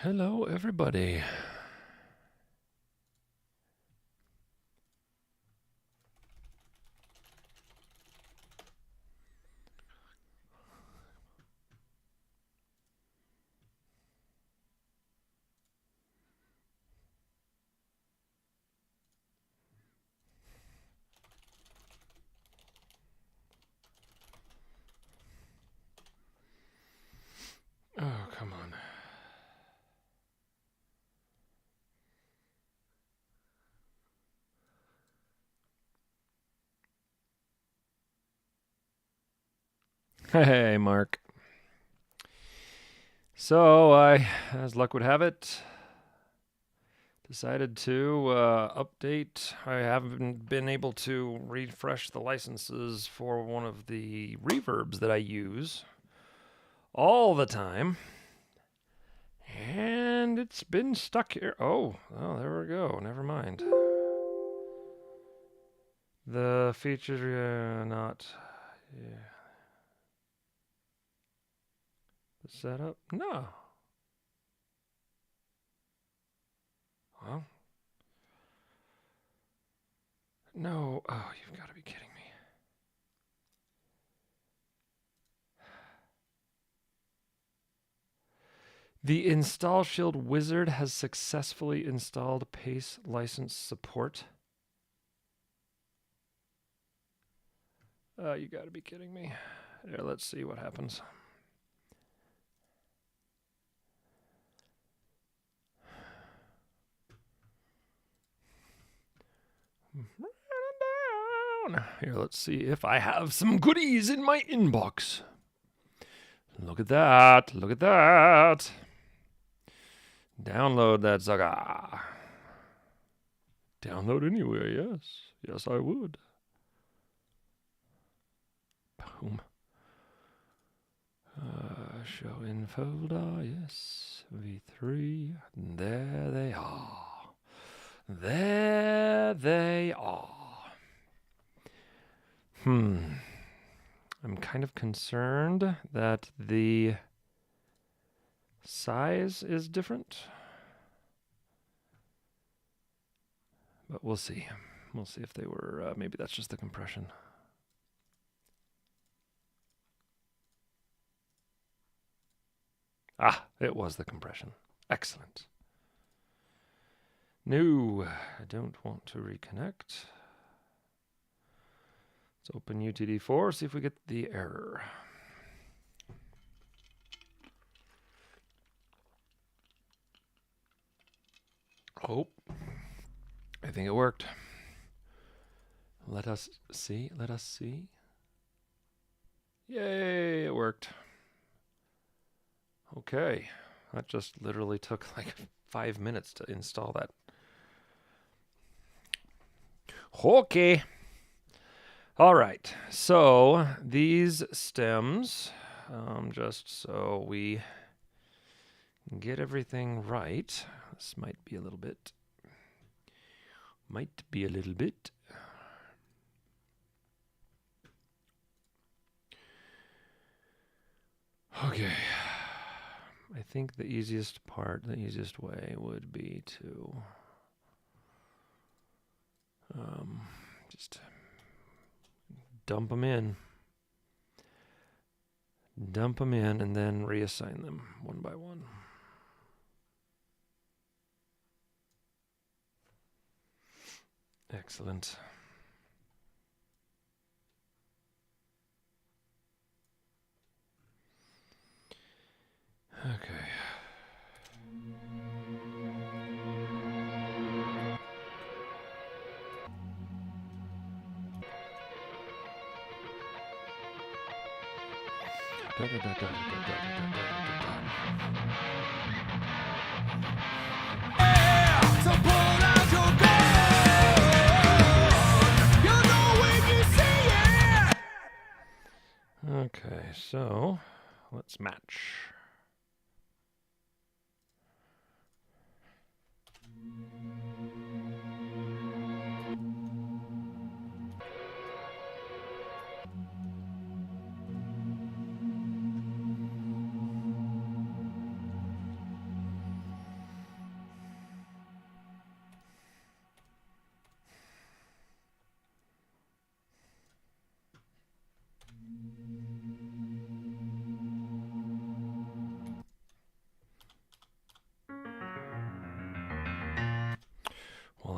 Hello, everybody. Oh, come on. Hey, Mark. So I, as luck would have it, decided to update. I haven't been able to refresh the licenses for one of the reverbs that I use all the time. And it's been stuck here. Oh, there we go. Never mind. The features are not. Yeah. The setup? No. Well, no. Oh, you've got to be kidding me. The Install Shield wizard has successfully installed Pace license support. You got to be kidding me. Here, let's see what happens. Here, let's see if I have some goodies in my inbox. Look at that. Look at that. Download that Zaga. Download anywhere, yes. Yes, I would. Boom. Show in folder, yes. V3. There they are. There they are. I'm kind of concerned that the size is different. But we'll see. We'll see if they were, maybe that's just the compression. Ah, it was the compression. Excellent. No, I don't want to reconnect. Let's open UtD4, see if we get the error. Oh, I think it worked. Let us see, let us see. Yay, it worked. Okay, that just literally took like 5 minutes to install that. Okay. All right, so these stems, just so we get everything right, this might be a little bit. Okay. I think the easiest way would be to just dump them in. Dump them in and then reassign them one by one. Excellent. Okay. Okay, so let's match.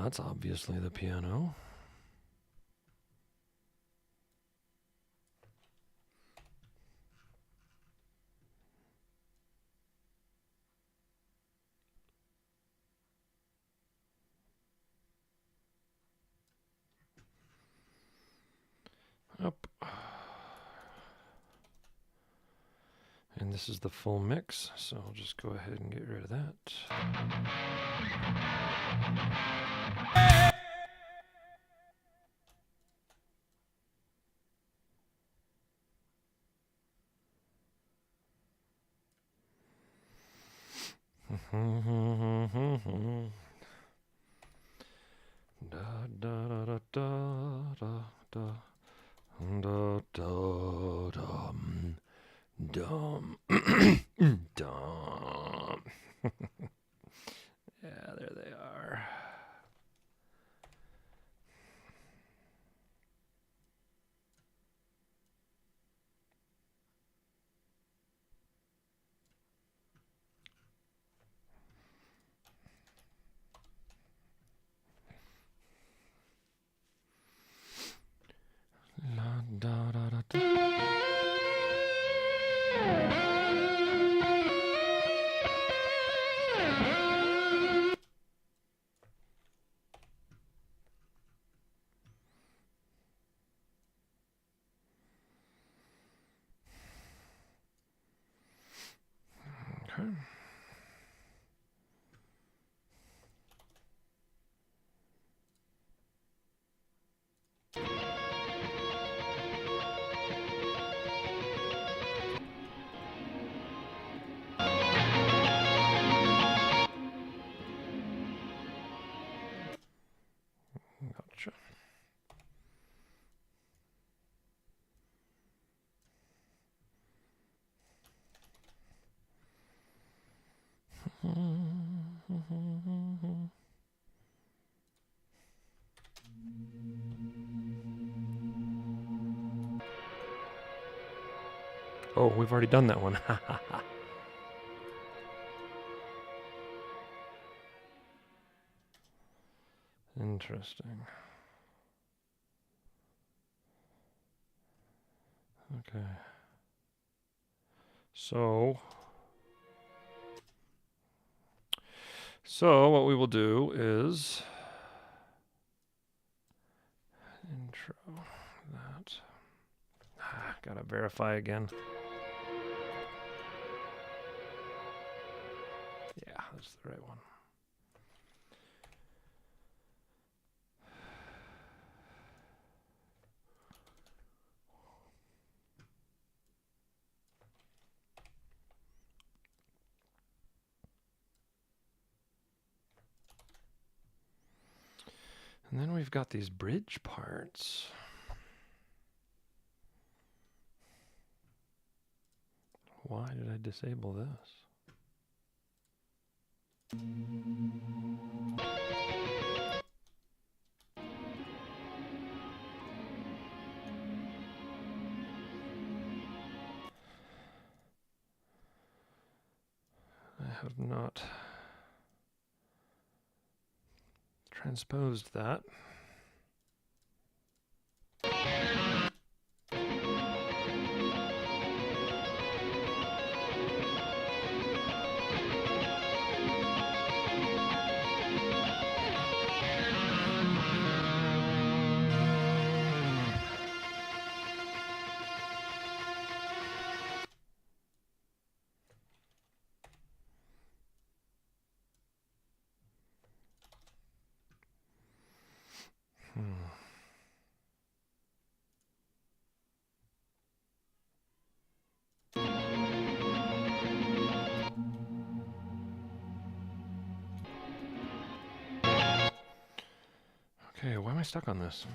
that's obviously the piano. Up. And this is the full mix, so I'll just go ahead and get rid of that. Da da da da da da da da dum dum dum. Yeah, there they are. La da da da da. Okay. Gotcha. Oh, we've already done that one. Interesting. Okay. So what we will do is intro that. Gotta verify again. Yeah, that's the right one. And then we've got these bridge parts. Why did I disable this? I have not transposed that. Okay, why am I stuck on this?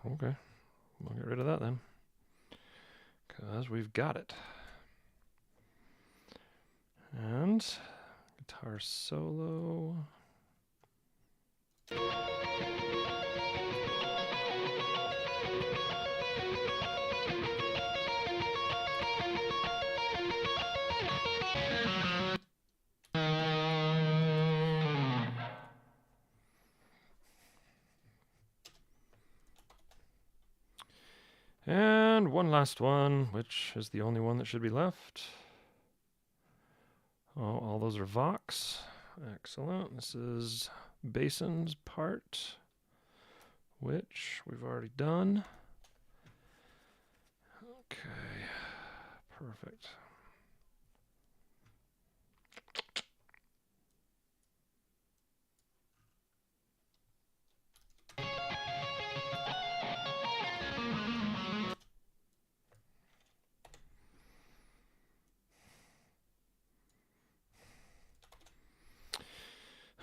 Okay, we'll get rid of that then, because we've got it. And guitar solo. And one last one, which is the only one that should be left. Oh, all those are Vox. Excellent. This is Basins part, which we've already done. Okay, perfect.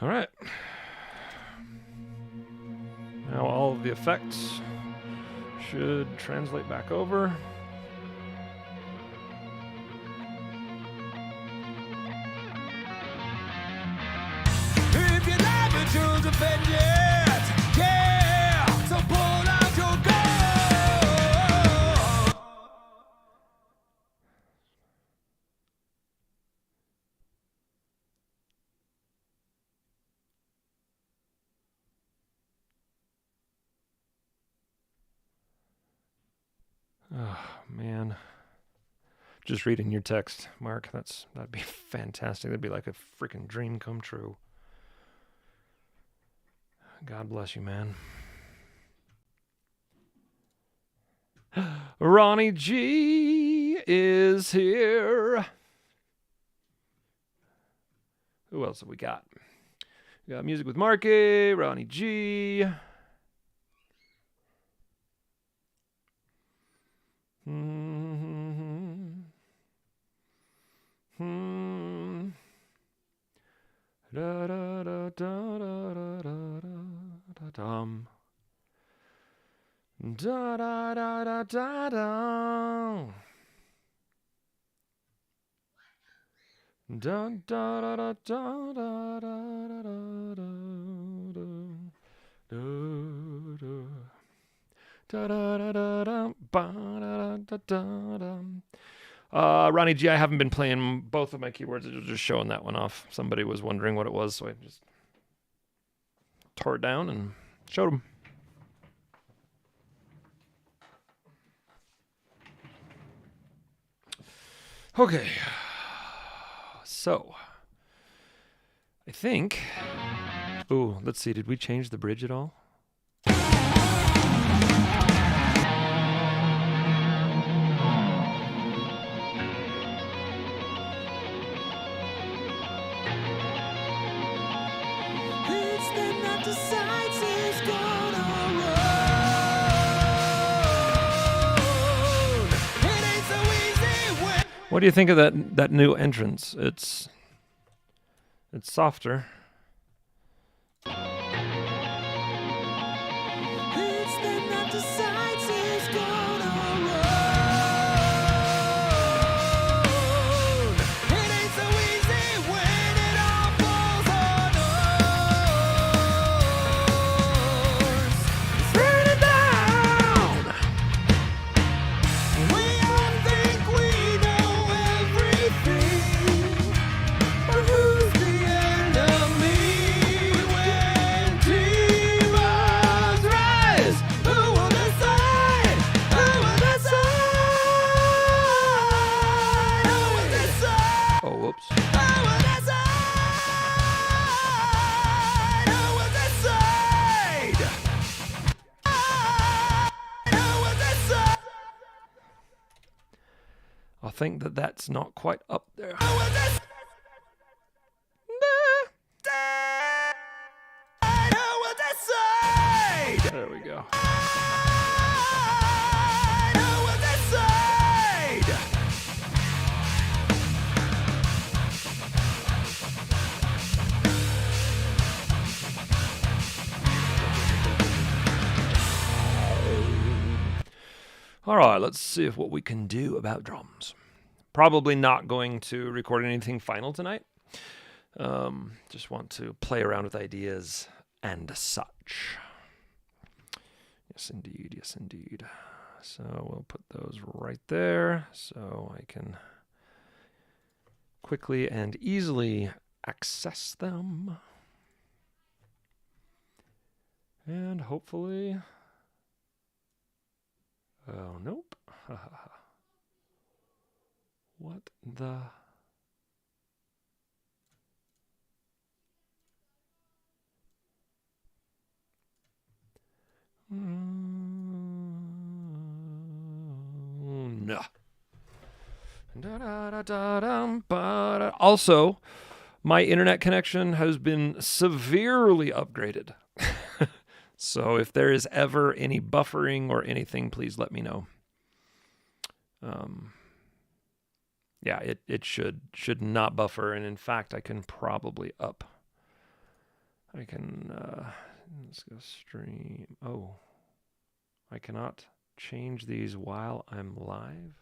All right. Now all of the effects should translate back over. If you never choose a vengeance, yeah, so pull out your gun. Oh, man. Just reading your text, Mark. That'd be fantastic. That'd be like a freaking dream come true. God bless you, man. Ronnie G is here. Who else have we got? We got music with Marky, Ronnie G. Da da da da da da da da dum. Da da da da da da. Da da da da da da da da da da da. Ronnie G, I haven't been playing both of my keywords. It was just showing that one off. Somebody was wondering what it was, so I just tore it down and showed them. Okay. So, I think... Ooh, let's see. Did we change the bridge at all? What do you think of that new entrance? It's softer. I think that's not quite up there. There we go. All right, let's see what we can do about drums. Probably not going to record anything final tonight. Just want to play around with ideas and such. Yes, indeed. Yes, indeed. So we'll put those right there so I can quickly and easily access them. And hopefully... Oh, nope. What the? No. Also, my internet connection has been severely upgraded. So if there is ever any buffering or anything, please let me know. Yeah, it should not buffer, and in fact, I can probably up. I can let's go stream. Oh, I cannot change these while I'm live.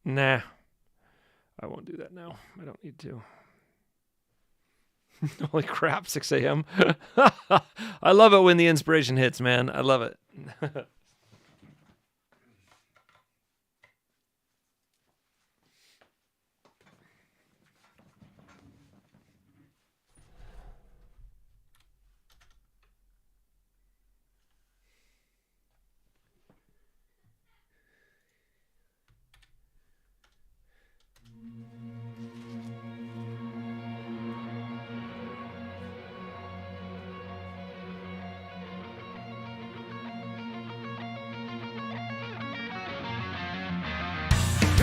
Nah, I won't do that now. I don't need to. Holy crap, 6 a.m. I love it when the inspiration hits, man. I love it.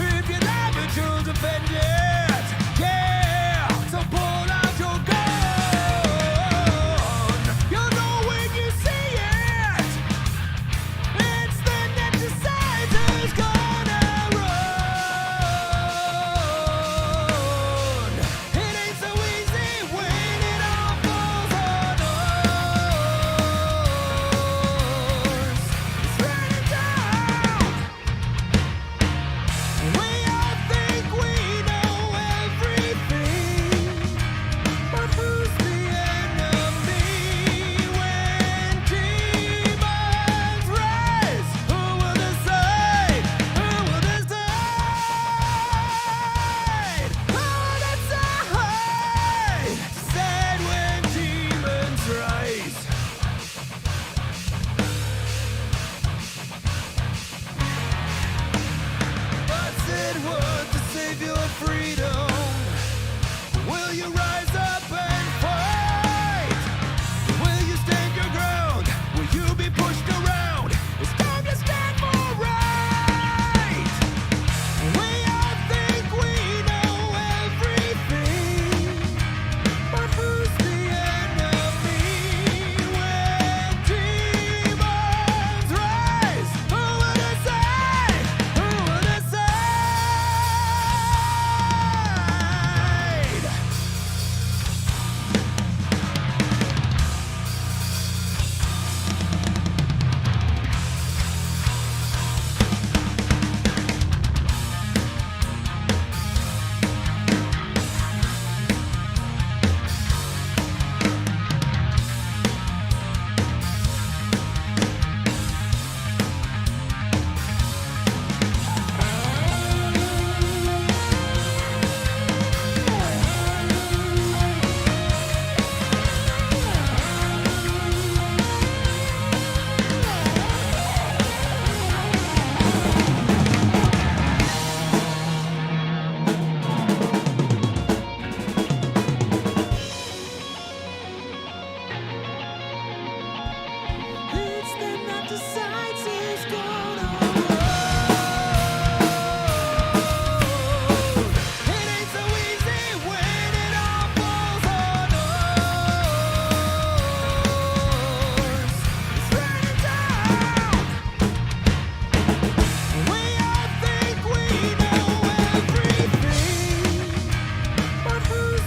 If you never choose to bend it, yeah, so pull out your gun. You'll know when you see it. It's then that decides who's gonna run. It ain't so easy when it all falls on us. It's raining down. We all think we know everything, but who's the enemy when demons rise? Who will decide? Who will decide? Who will decide? Decide when demons rise. What's it worth to save your freedom? Will you rise up and fight? Will you stand your ground? Will you be pushed around? It's time to stand for right. We all think we know everything, but who's the enemy when demons rise? Who will decide? Who will decide? It's them that decides who's gonna run. It ain't so easy when it all falls on us. It's raining down. We all think we know everything, but who's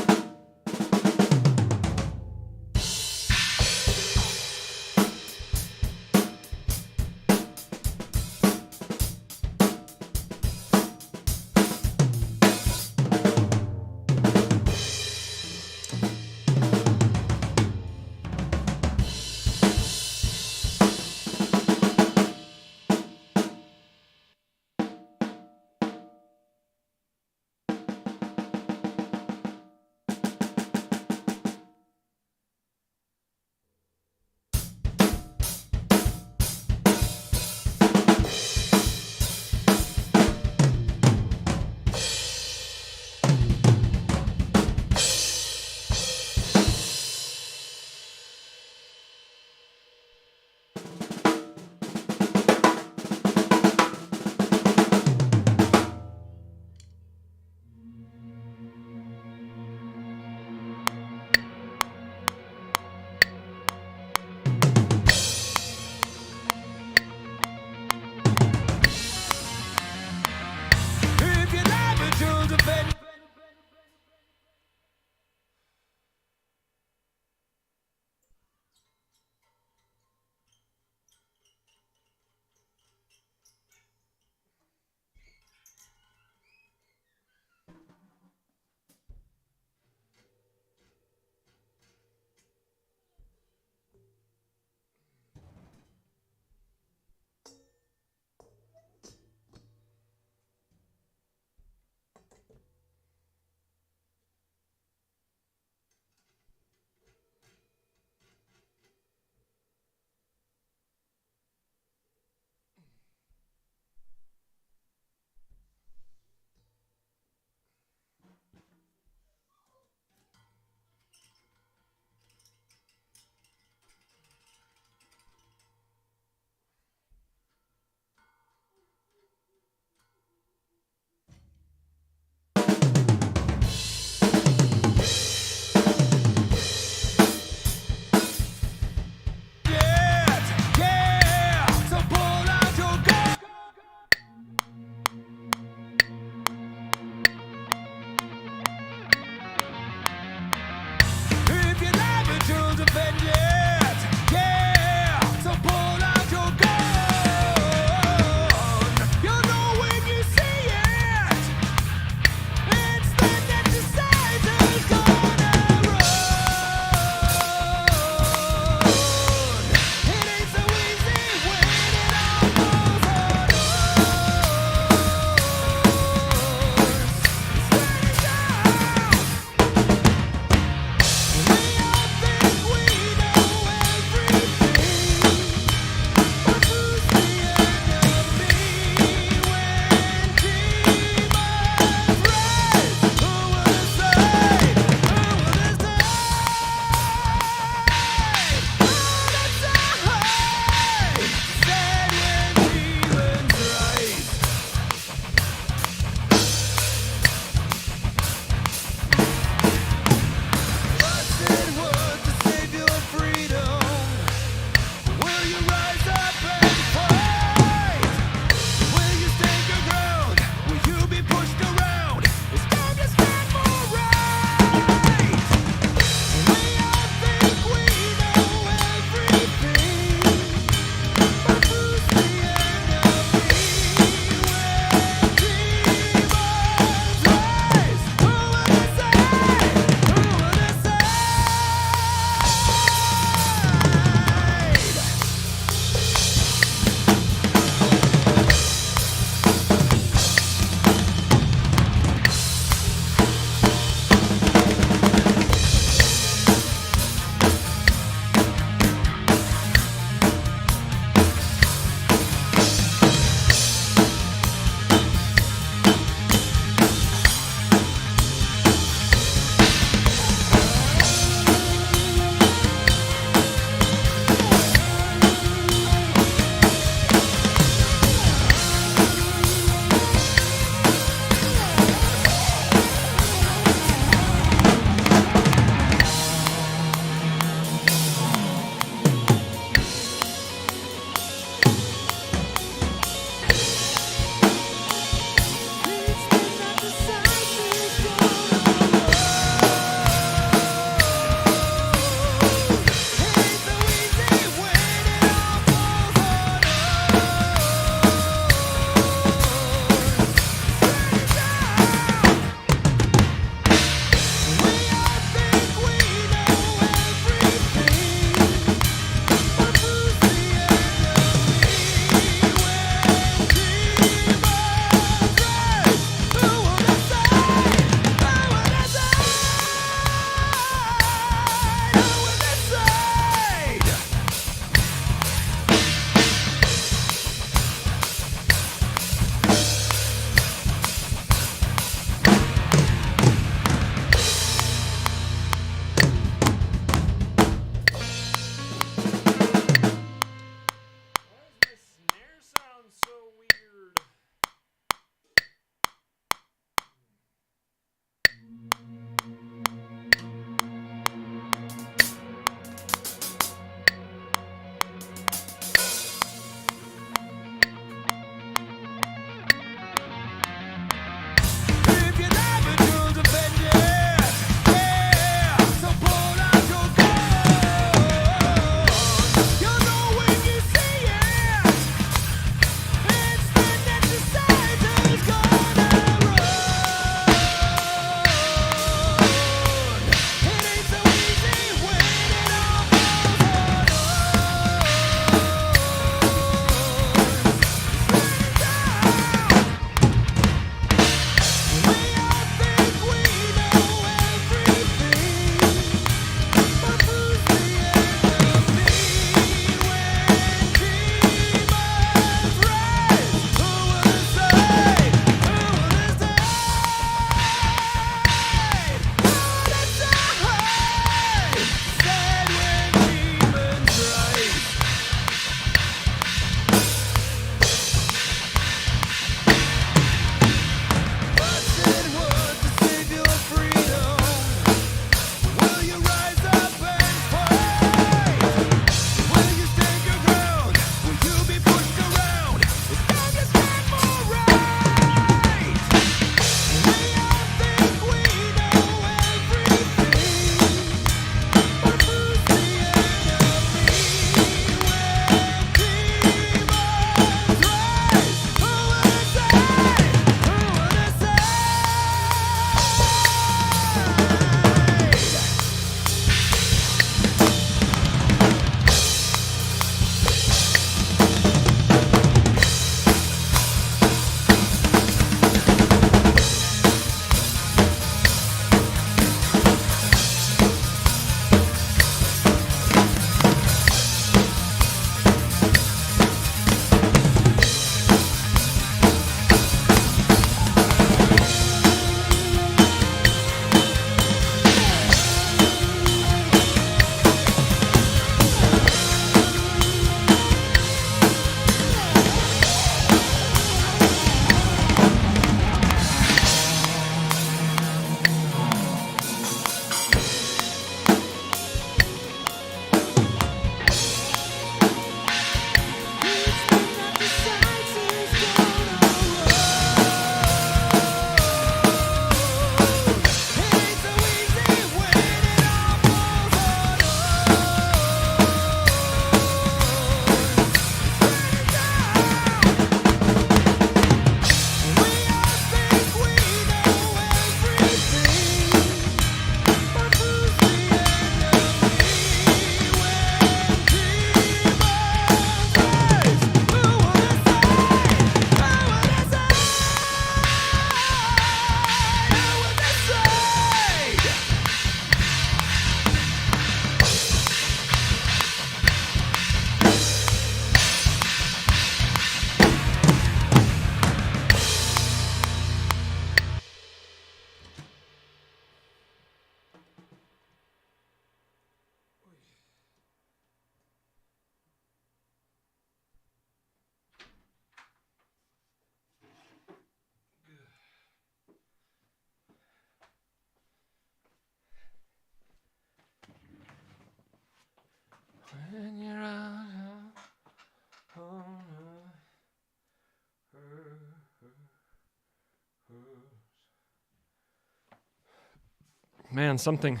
Man, something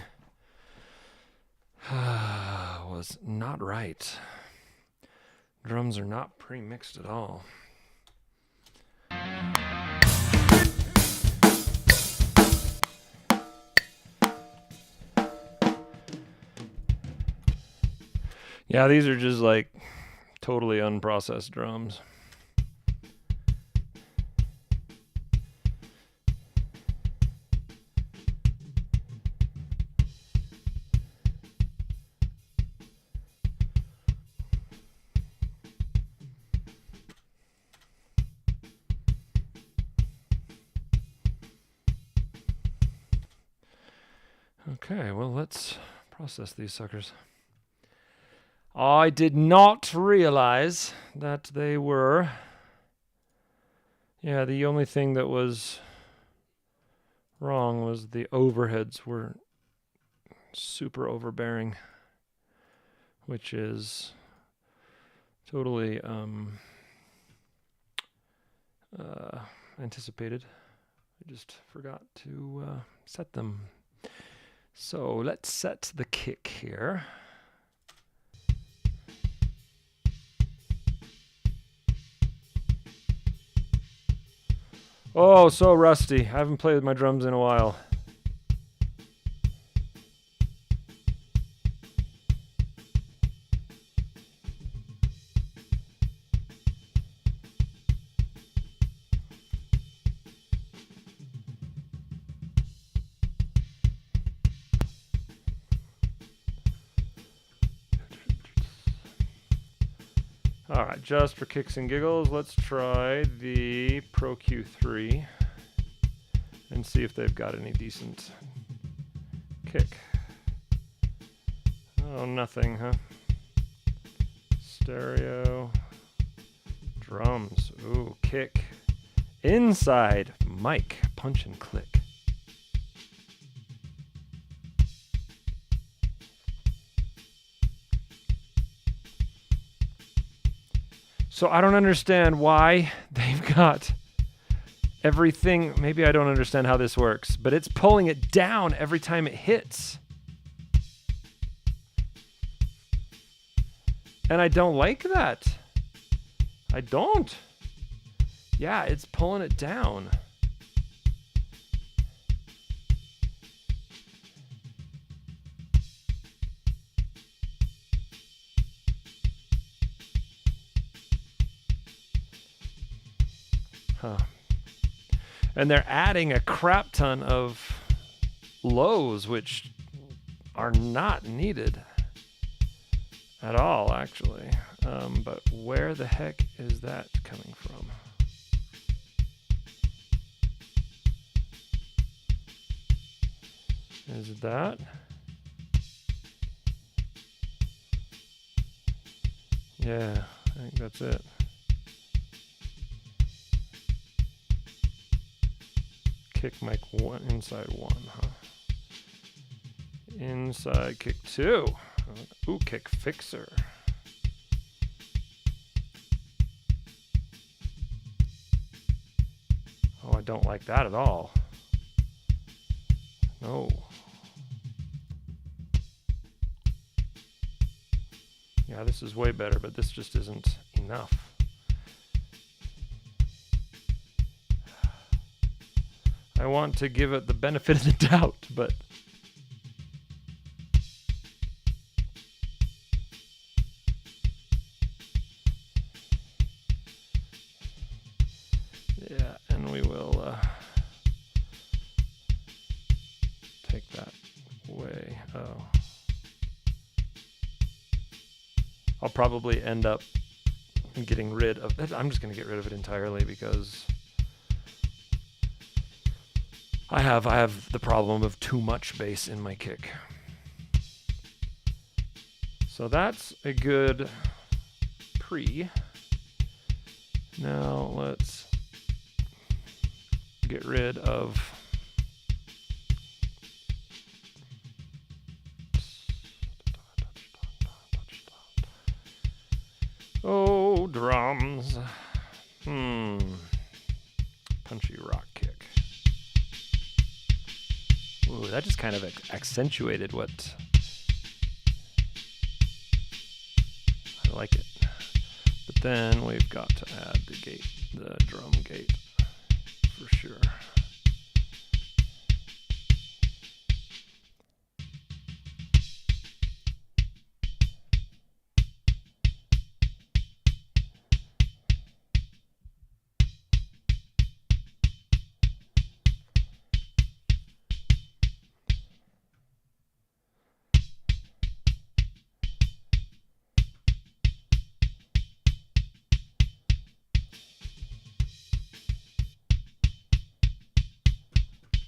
was not right. Drums are not pre-mixed at all. Yeah, these are just like totally unprocessed drums. Okay, well, let's process these suckers. I did not realize that they were... Yeah, the only thing that was wrong was the overheads were super overbearing, which is totally anticipated. I just forgot to set them. So let's set the kick here. Oh, so rusty. I haven't played with my drums in a while. All right, just for kicks and giggles, let's try the Pro Q3 and see if they've got any decent kick. Oh, nothing, huh? Stereo, drums, ooh, kick, inside, mic, punch and click. So I don't understand why they've got everything. Maybe I don't understand how this works, but it's pulling it down every time it hits. And I don't like that. I don't. Yeah, it's pulling it down. Huh. And they're adding a crap ton of lows, which are not needed at all, actually. But where the heck is that coming from? Is that? Yeah, I think that's it. Kick mic one, inside one, huh? Inside kick two. Ooh, kick fixer. Oh, I don't like that at all. No. Yeah, this is way better, but this just isn't enough. I want to give it the benefit of the doubt, but yeah, and we will take that away. Oh. I'll probably end up getting rid of that. I'm just going to get rid of it entirely because I have the problem of too much bass in my kick. So that's a good pre. Now let's get rid of oh, drums. Punchy rock kick. Ooh. Ooh, that just kind of accentuated what... I like it. But then we've got to add the gate, the drum gate, for sure.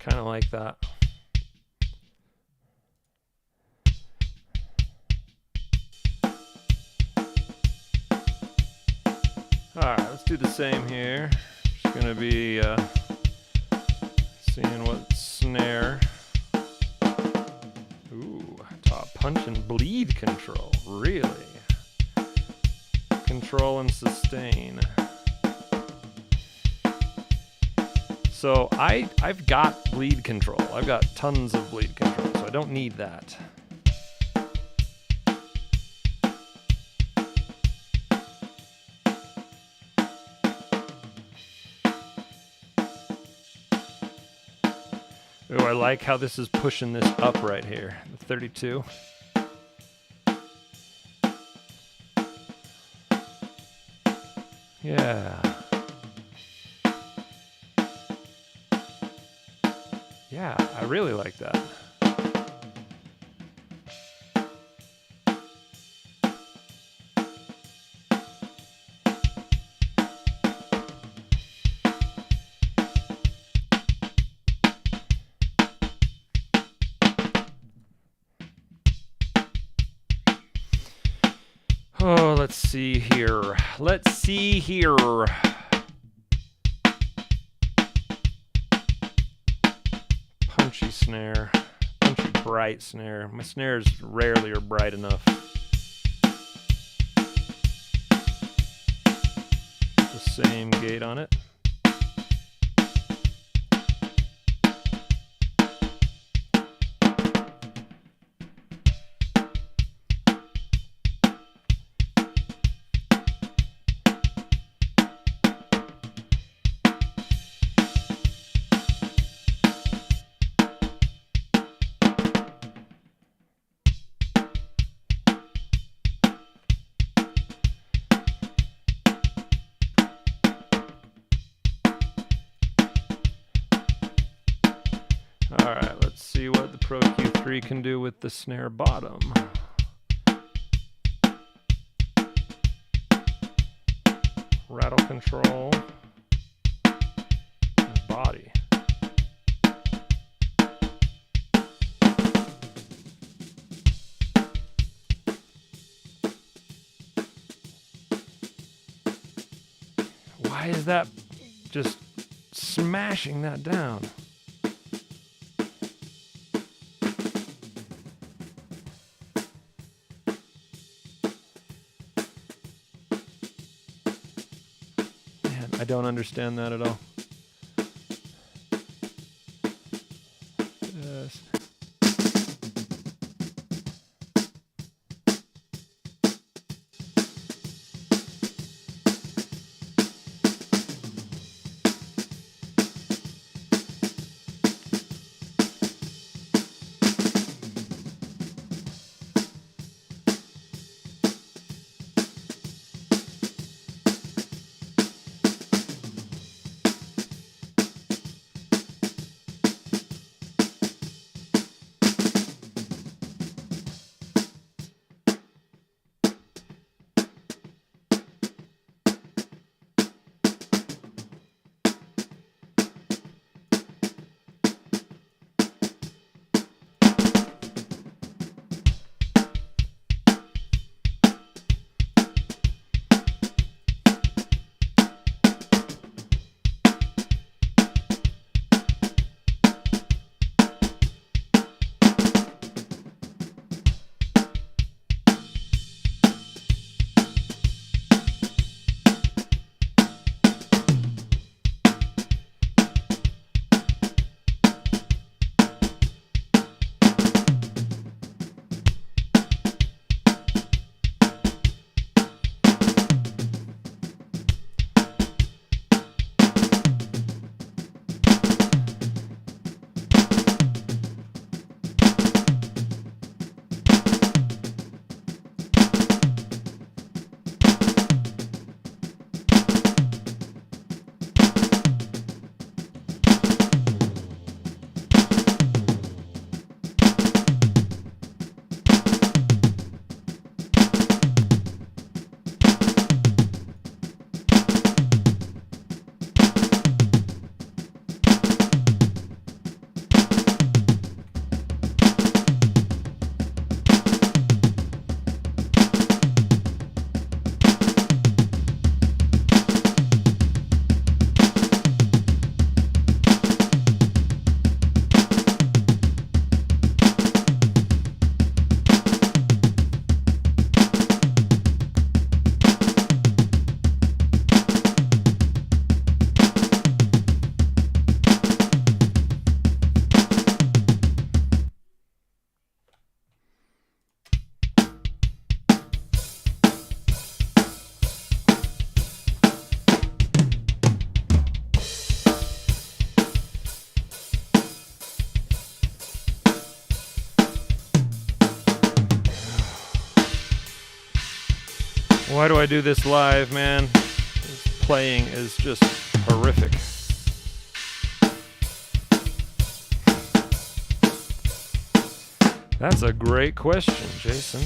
Kind of like that. Alright, let's do the same here. Just gonna be seeing what snare. Ooh, top punch and bleed control. Really? Control and sustain. So I've got bleed control. I've got tons of bleed control, so I don't need that. Ooh, I like how this is pushing this up right here, the 32. Yeah. Yeah, I really like that. Oh, let's see here. Let's see here. Punchy snare. Punchy bright snare. My snares rarely are bright enough. The same gate on it. Alright, let's see what the Pro Q3 can do with the snare bottom. Rattle control. And body. Why is that just smashing that down? I don't understand that at all. Yes. Why do I do this live, man? This playing is just horrific. That's a great question, Jason.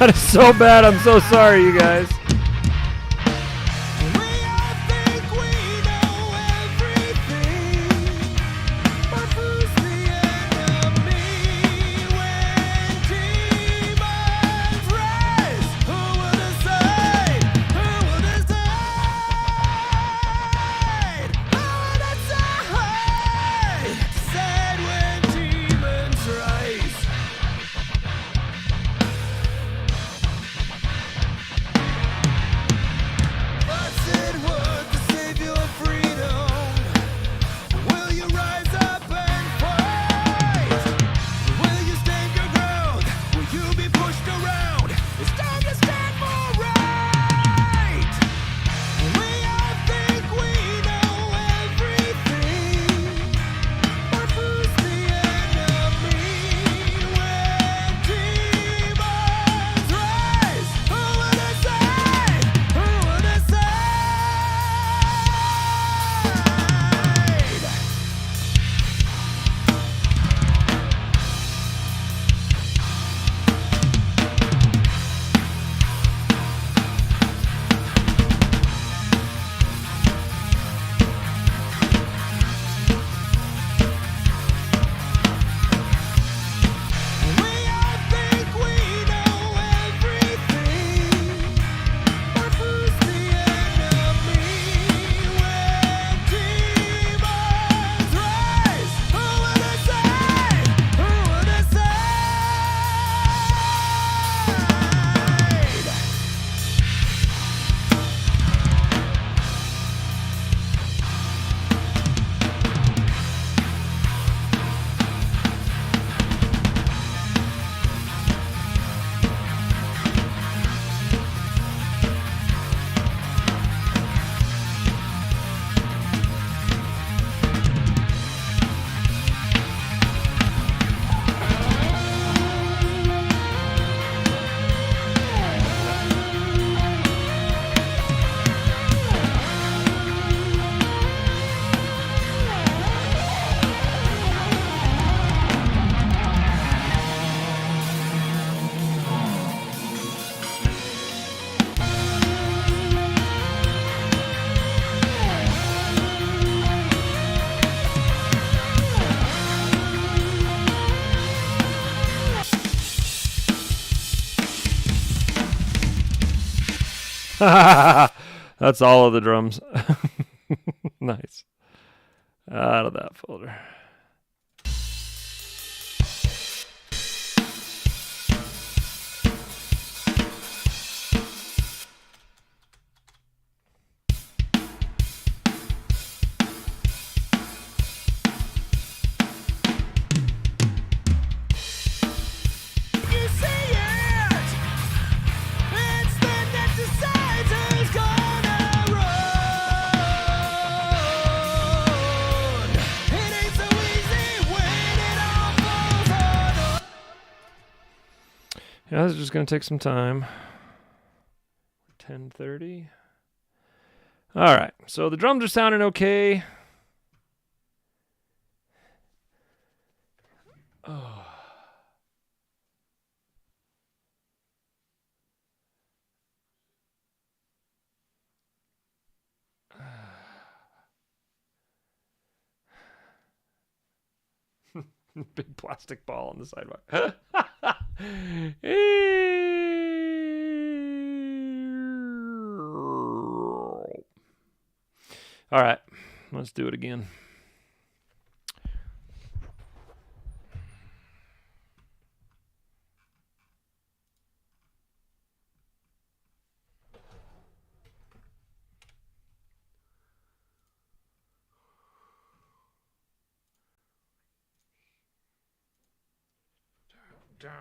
That is so bad. I'm so sorry, you guys. We all think we know everything, but who's the enemy when demons rise? Who will decide? Who will decide? Who will decide? Decide when demons rise. What's it worth to save your freedom? Will you rise up and fight? Will you stand your ground? Will you be pushed around? It's time to stand for right. We all think we know everything, but who's the enemy when demons rise? Who will decide? Who will decide? We all think we know everything, but who's the enemy when demons rise? Who will decide? Who will decide? That's all of the drums. Nice. Out of that folder. You see it. It's the that decides who's gonna run. It ain't so easy when it all falls on. Yeah, this is just going to take some time. 10:30. All right. So the drums are sounding okay. Oh. Big plastic ball on the sidewalk. All right, let's do it again. Down.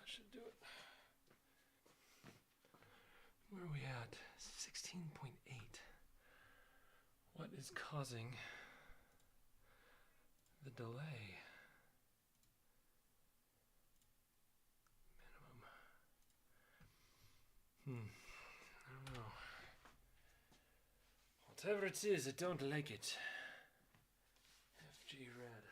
that should do it. Where are we at? 16.8. What is causing the delay? Minimum. I don't know. Whatever it is, I don't like it. FG red.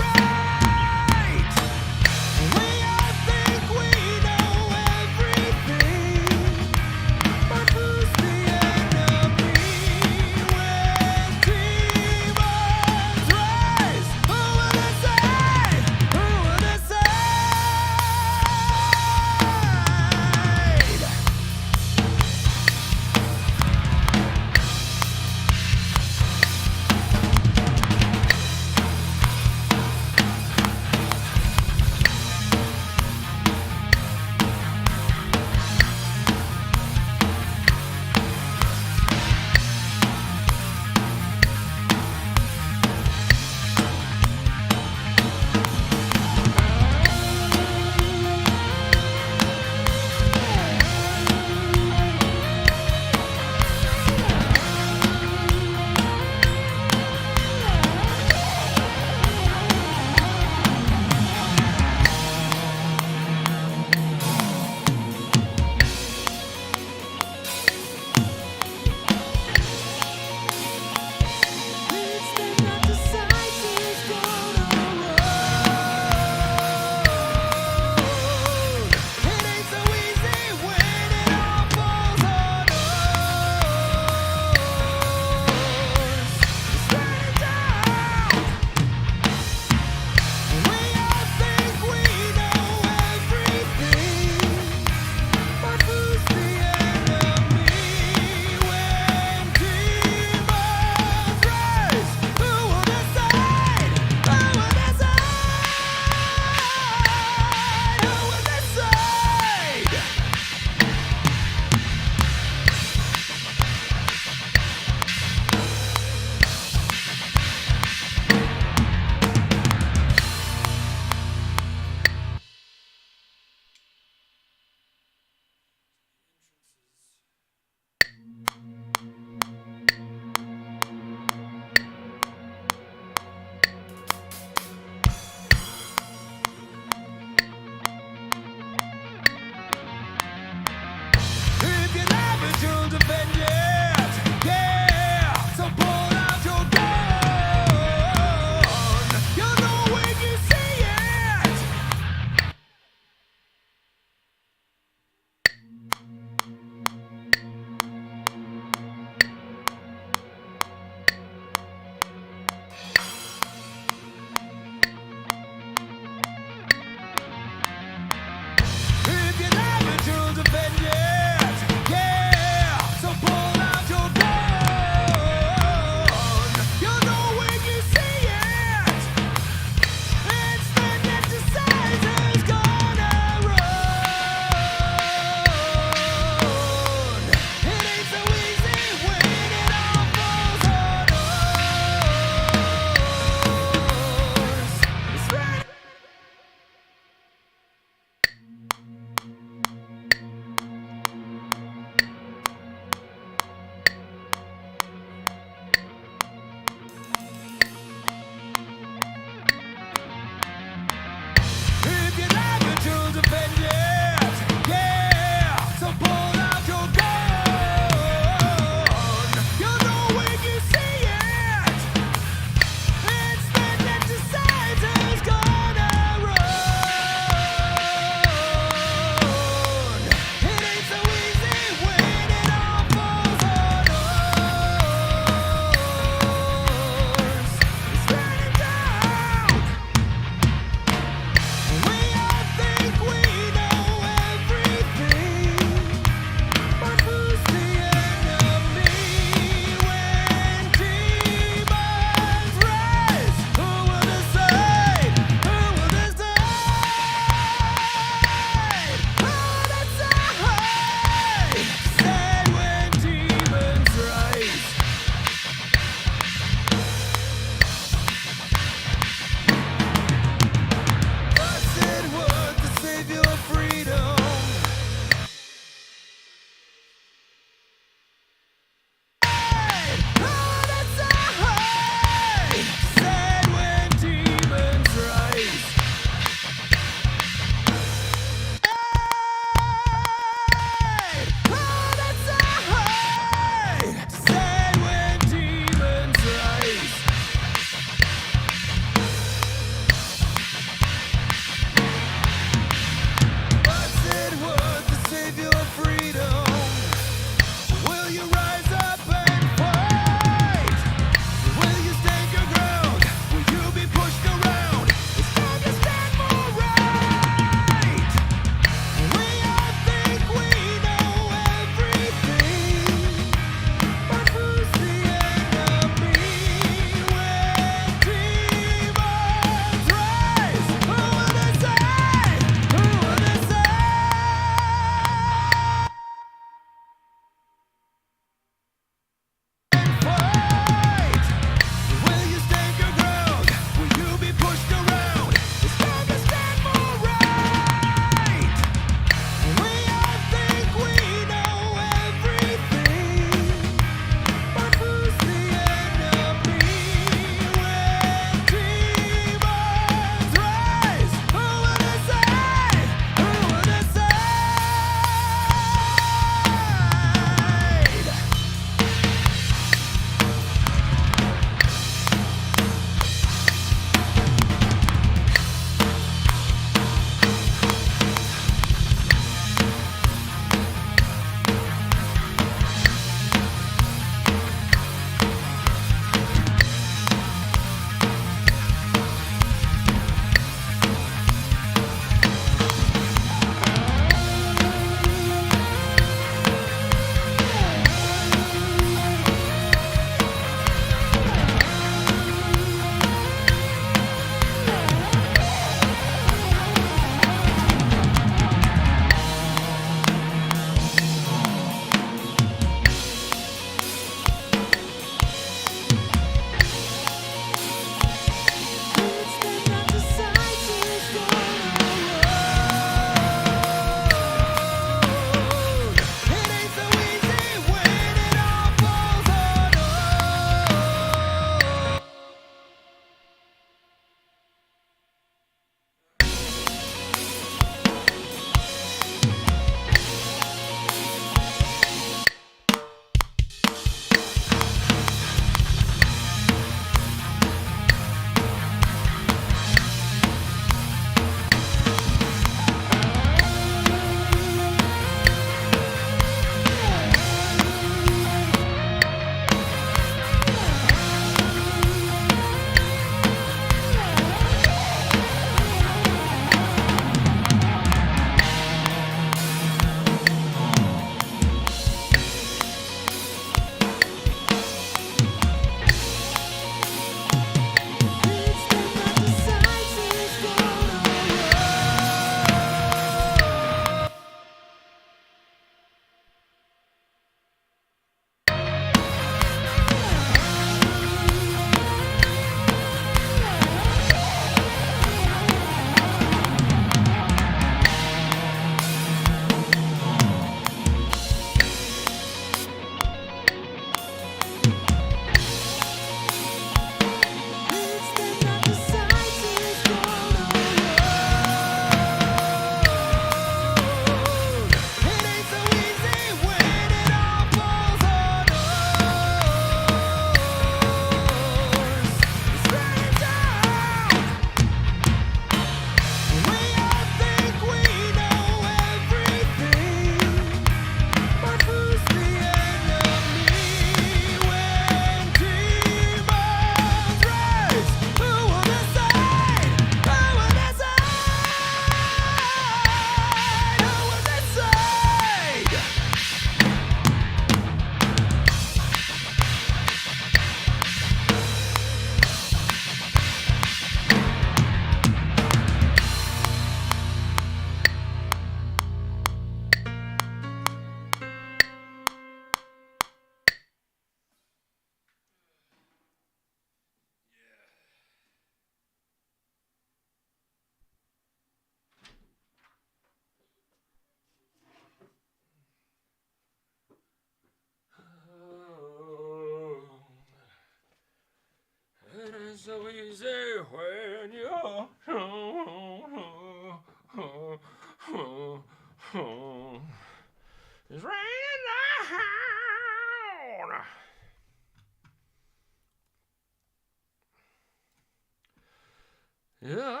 Yeah,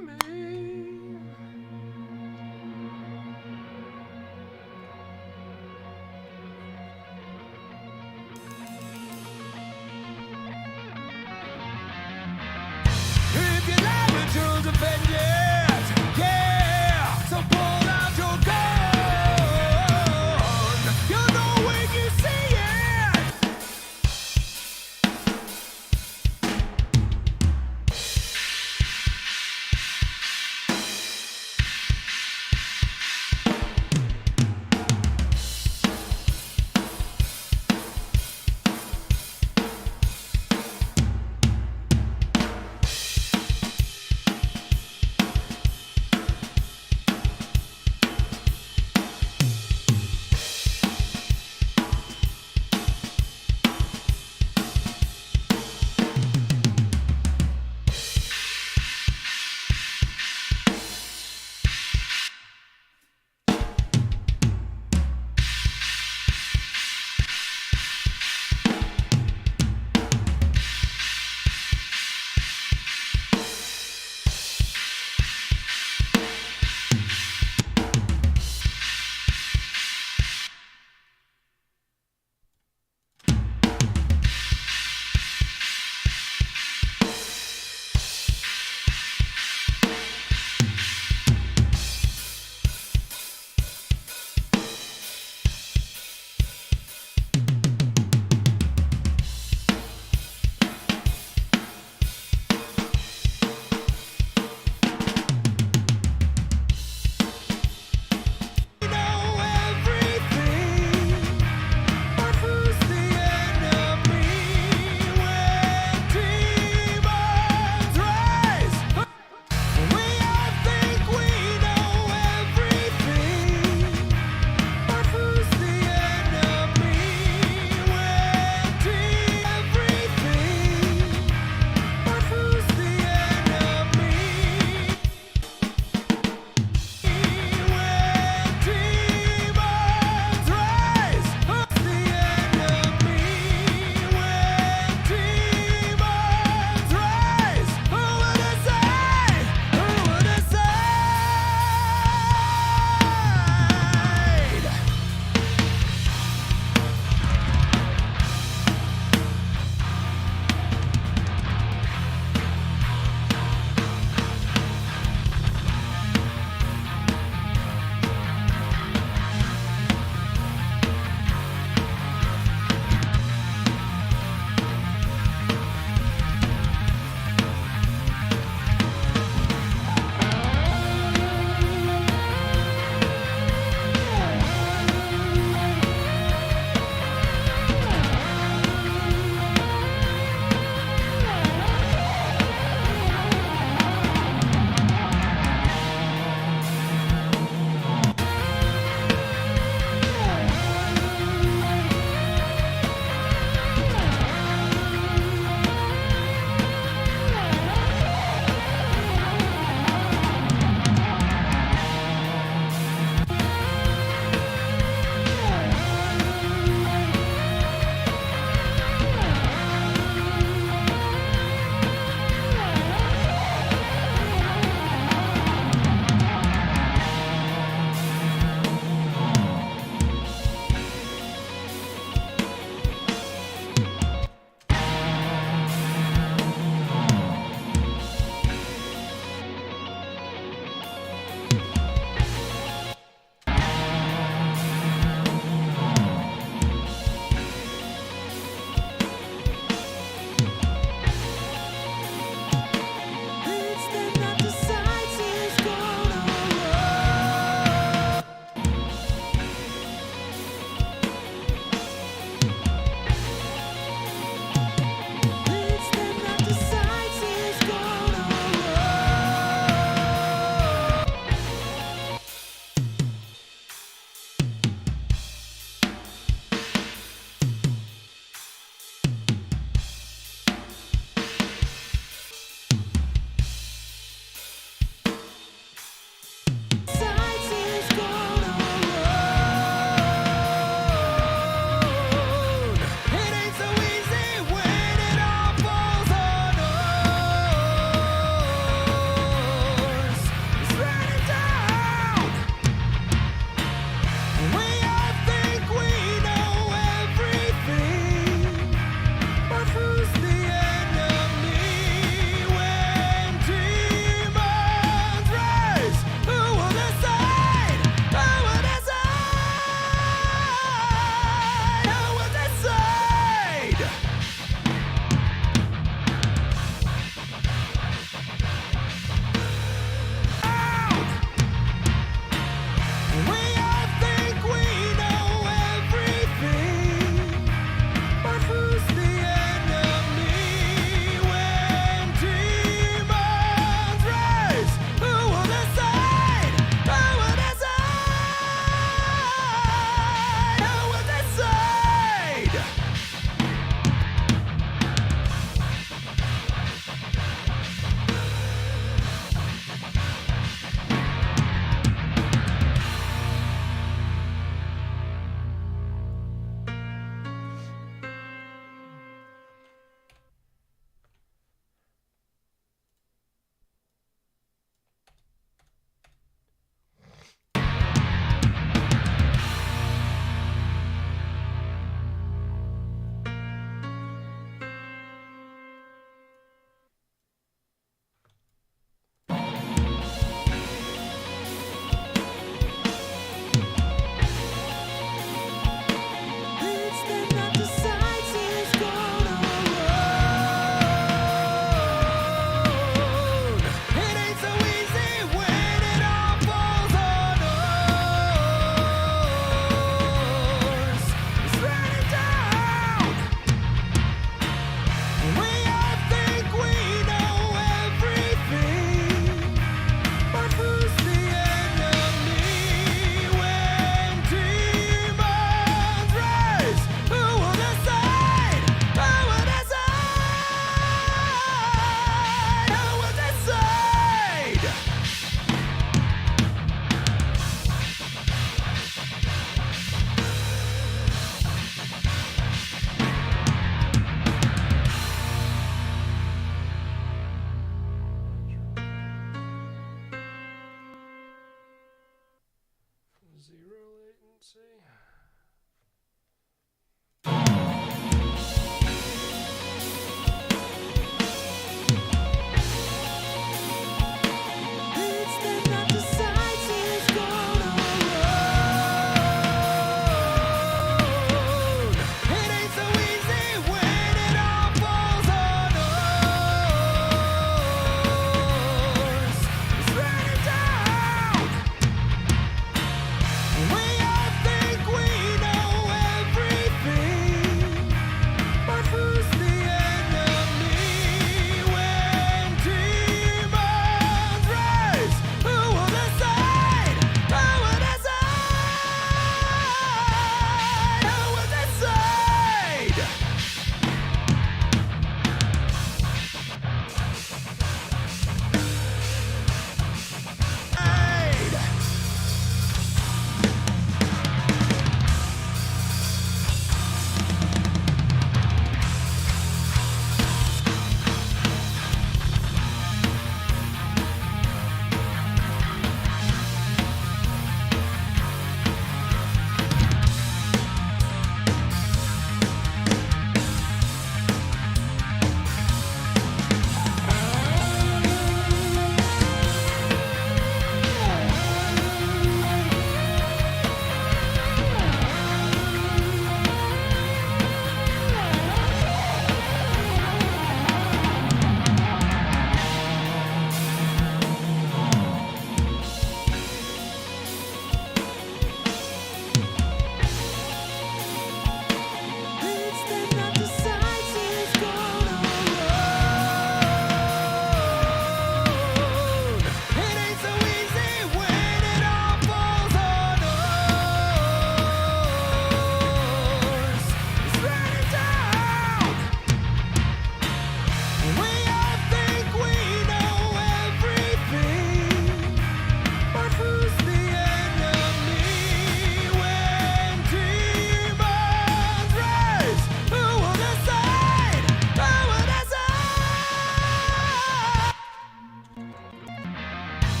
me. If your life will truly defend it, yeah. So pull out your gun. You'll know when you see it.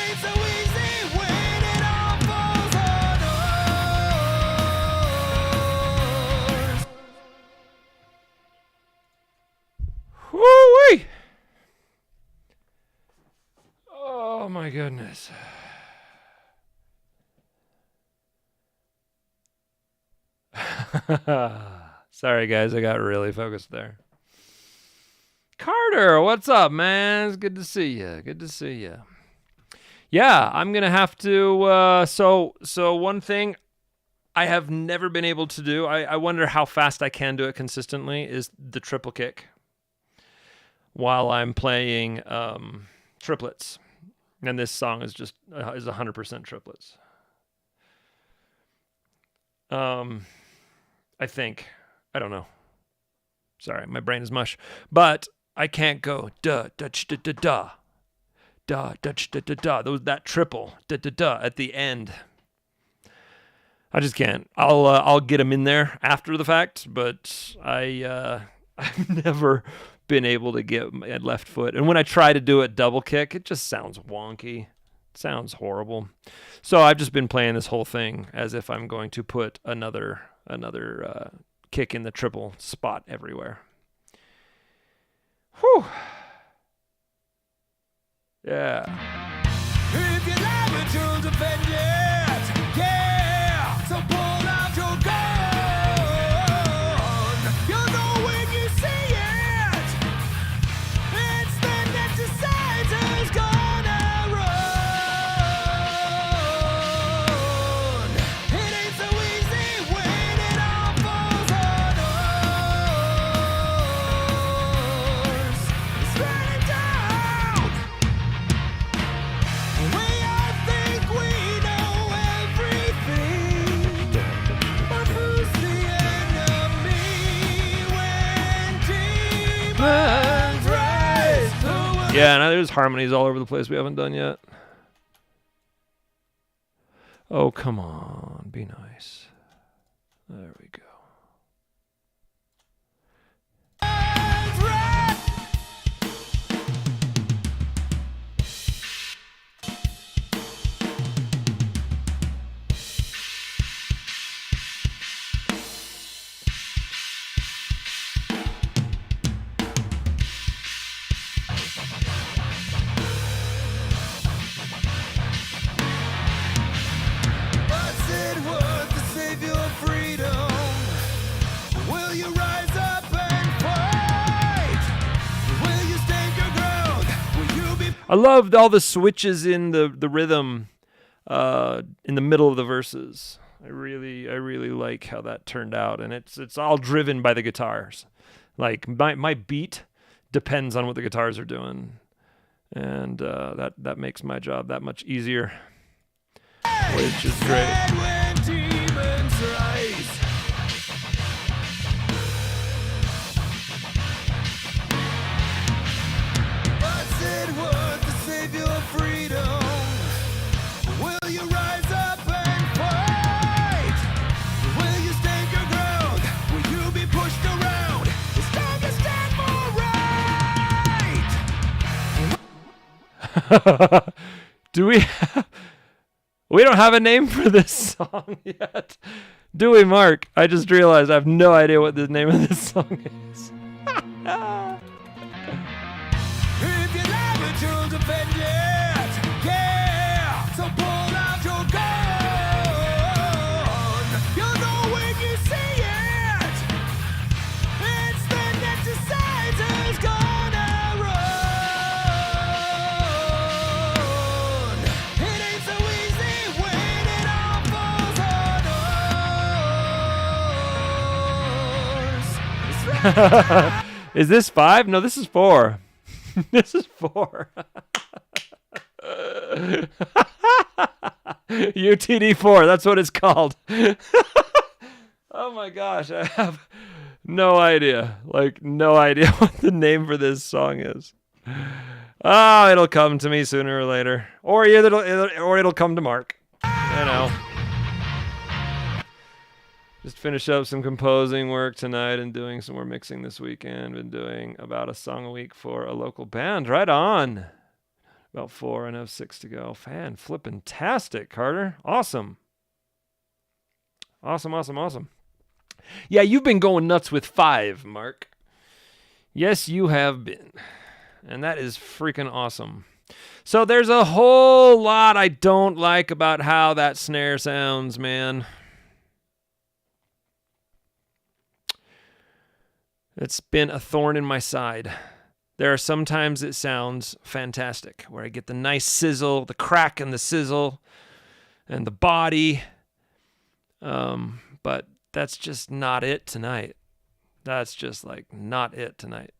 ain't so easy when it all falls on us. Woo-wee! Oh my goodness. Sorry guys, I got really focused there. Carter, what's up, man? It's good to see you. Good to see you. Yeah, I'm gonna have to. So one thing I have never been able to do. I wonder how fast I can do it consistently. Is the triple kick while I'm playing triplets, and this song is just is 100% triplets. I think. I don't know. Sorry, my brain is mush. But I can't go da da da da da da da da da da. That triple da da da at the end. I just can't. I'll get them in there after the fact, but I've never been able to get my left foot. And when I try to do it double kick, it just sounds wonky. It sounds horrible. So I've just been playing this whole thing as if I'm going to put another kick in the triple spot everywhere. Whew. Yeah. If you love it, you'll defend it. Yeah, so pull out your gun. You'll know when you see it. It's then that decides who's gonna run. It ain't so easy when it all falls on us. It's running down. We all think we know everything, but who's the enemy when demons rise? Yeah, and there's harmonies all over the place we haven't done yet. Oh, come on. Be nice. There we go. What's it worth to save your freedom? Will you rise up and fight? Will you stand your ground? Will you be I loved all the switches in the rhythm in the middle of the verses. I really like how that turned out, and it's all driven by the guitars. Like my beat depends on what the guitars are doing, and that makes my job that much easier, which is great. sad when demons rise? What's it worth to save your freedom? Will you rise up and fight? Will you stand your ground? Will you be pushed around? The strongest stand more right. Do we we don't have a name for this song yet, do we, Mark? I just realized I have no idea what the name of this song is. If you love it, you'll defend it. Yeah, so pull out your gun. You'll know when you see it. It's then that decides who's gonna run. It ain't so easy when it all falls on us. Is this 5? No, this is 4. This is 4. UtD4, that's what it's called. Oh my gosh, I have no idea. Like, no idea what the name for this song is. Oh, it'll come to me sooner or later. Or it'll come to Mark. You know. Just finish up some composing work tonight and doing some more mixing this weekend. Been doing about a song a week for a local band. Right on. About 4 and have 6 to go. Fan flippin' tastic, Carter. Awesome. Awesome, awesome, awesome. Yeah, you've been going nuts with 5, Mark. Yes, you have been. And that is freaking awesome. So there's a whole lot I don't like about how that snare sounds, man. It's been a thorn in my side. There are sometimes it sounds fantastic, where I get the nice sizzle, the crack and the sizzle, and the body. But that's just not it tonight. That's just like not it tonight.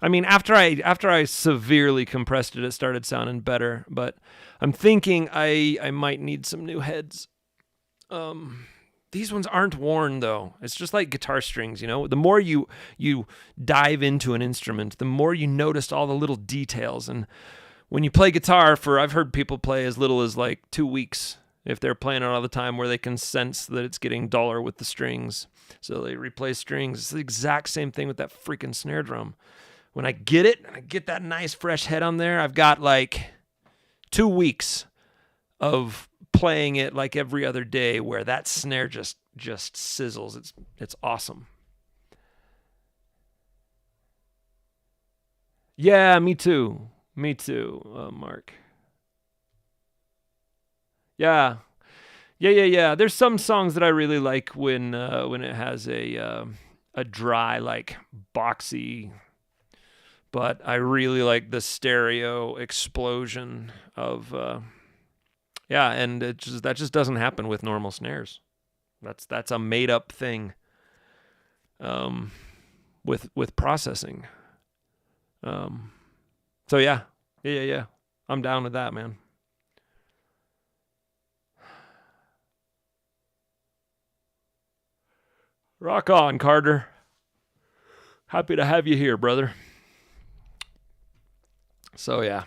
I mean, after I severely compressed it, it started sounding better. But I'm thinking I might need some new heads. These ones aren't worn though. It's just like guitar strings, you know. The more you dive into an instrument, the more you notice all the little details. And when you play guitar I've heard people play as little as like 2 weeks if they're playing it all the time, where they can sense that it's getting duller with the strings, so they replace strings. It's the exact same thing with that freaking snare drum. When I get it, and I get that nice fresh head on there, I've got like 2 weeks of playing it like every other day, where that snare just sizzles. It's awesome. Yeah, me too, Mark. Yeah, There's some songs that I really like when it has a dry, like boxy, but I really like the stereo explosion of and that just doesn't happen with normal snares. That's a made up thing with processing. So yeah. I'm down with that, man. Rock on, Carter. Happy to have you here, brother. So yeah.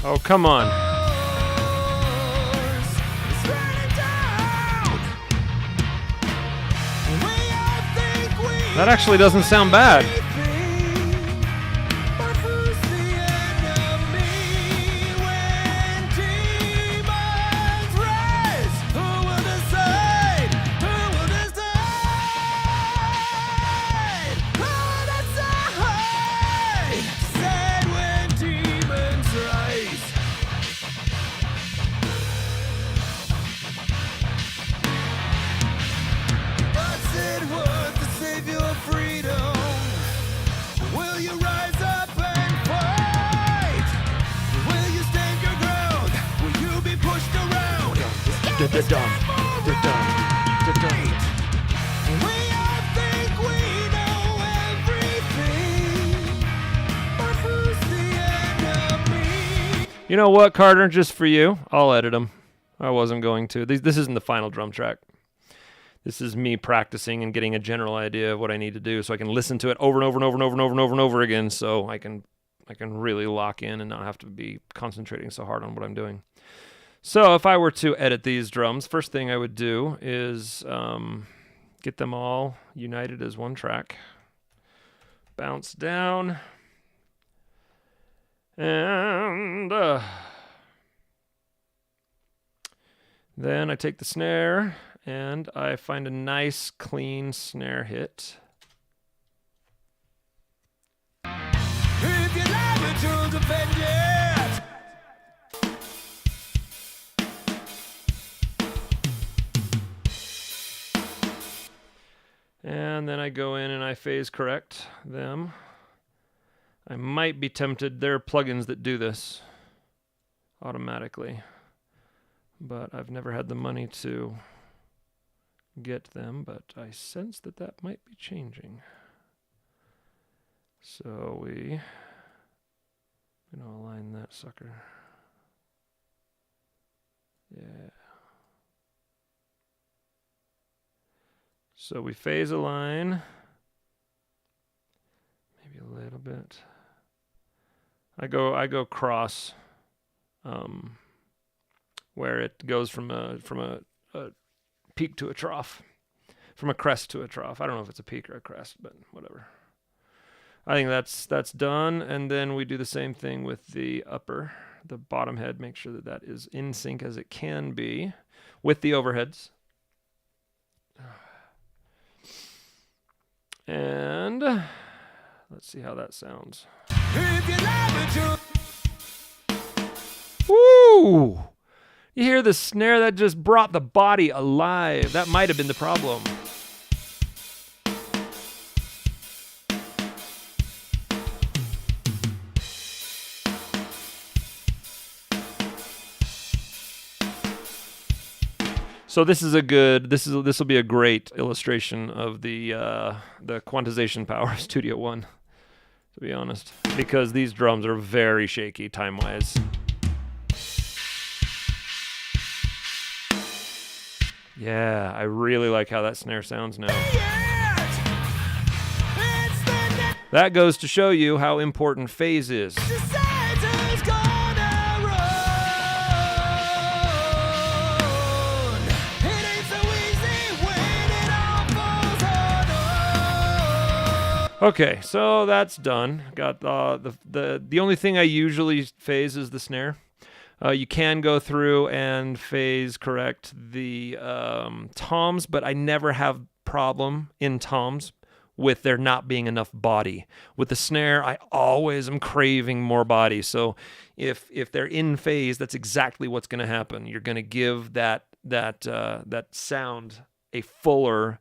Oh, come on. That actually doesn't sound bad. You know what, Carter? Just for you, I'll edit them. I wasn't going to. This isn't the final drum track. This is me practicing and getting a general idea of what I need to do, so I can listen to it over and over and over and over and over and over and over again, so I can really lock in and not have to be concentrating so hard on what I'm doing. So if I were to edit these drums, first thing I would do is get them all united as one track. Bounce down. And then I take the snare and I find a nice clean snare hit. If you love it, you'll defend it. And then I go in and I phase correct them. I might be tempted. There are plugins that do this automatically. but I've never had the money to get them, but I sense that that might be changing. So we align that sucker. Yeah. So we phase align. Maybe a little bit. I go cross, where it goes from a peak to a trough, from a crest to a trough. I don't know if it's a peak or a crest, but whatever. I think that's done, and then we do the same thing with the bottom head. Make sure that that is in sync as it can be with the overheads. And let's see how that sounds. Woo! You hear the snare? That just brought the body alive. That might have been the problem. So this will be a great illustration of the quantization power of Studio One, to be honest, because these drums are very shaky time-wise. Yeah, I really like how that snare sounds now. That goes to show you how important phase is. Okay, so that's done. Got the only thing I usually phase is the snare. You can go through and phase correct the toms, but I never have problem in toms with there not being enough body. With the snare, I always am craving more body. So if they're in phase, that's exactly what's going to happen. You're going to give that sound a fuller,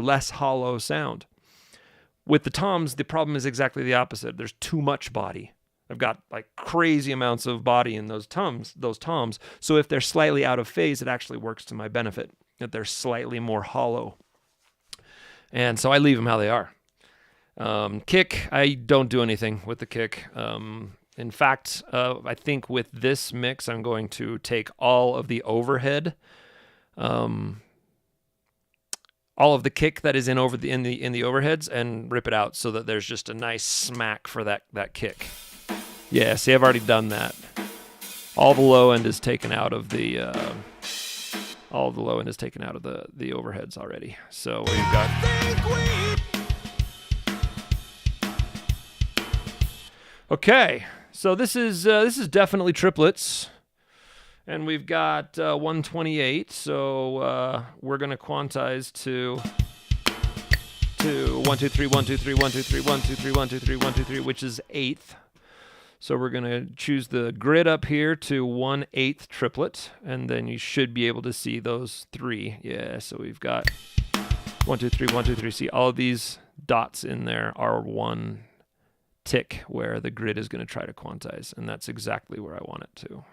less hollow sound. With the toms, the problem is exactly the opposite. There's too much body. I've got like crazy amounts of body in those toms. So if they're slightly out of phase, it actually works to my benefit, that they're slightly more hollow. And so I leave them how they are. Kick, I don't do anything with the kick. In fact, I think with this mix, I'm going to take all of the overhead, all of the kick that is in the overheads, and rip it out so that there's just a nice smack for that kick. Yeah, see, I've already done that. All the low end is taken out of the the overheads already. So we've got. Okay, so this is definitely triplets, and we've got 128. So we're gonna quantize to 1 2 3 1 2 3 1 2 3 1 2 3 1 2 3 1 2 3, which is eighth. So we're going to choose the grid up here to 1/8 triplet, and then you should be able to see those three. Yeah, so we've got 1 2 3 1 2 3. See, all of these dots in there are one tick where the grid is going to try to quantize, and that's exactly where I want it to.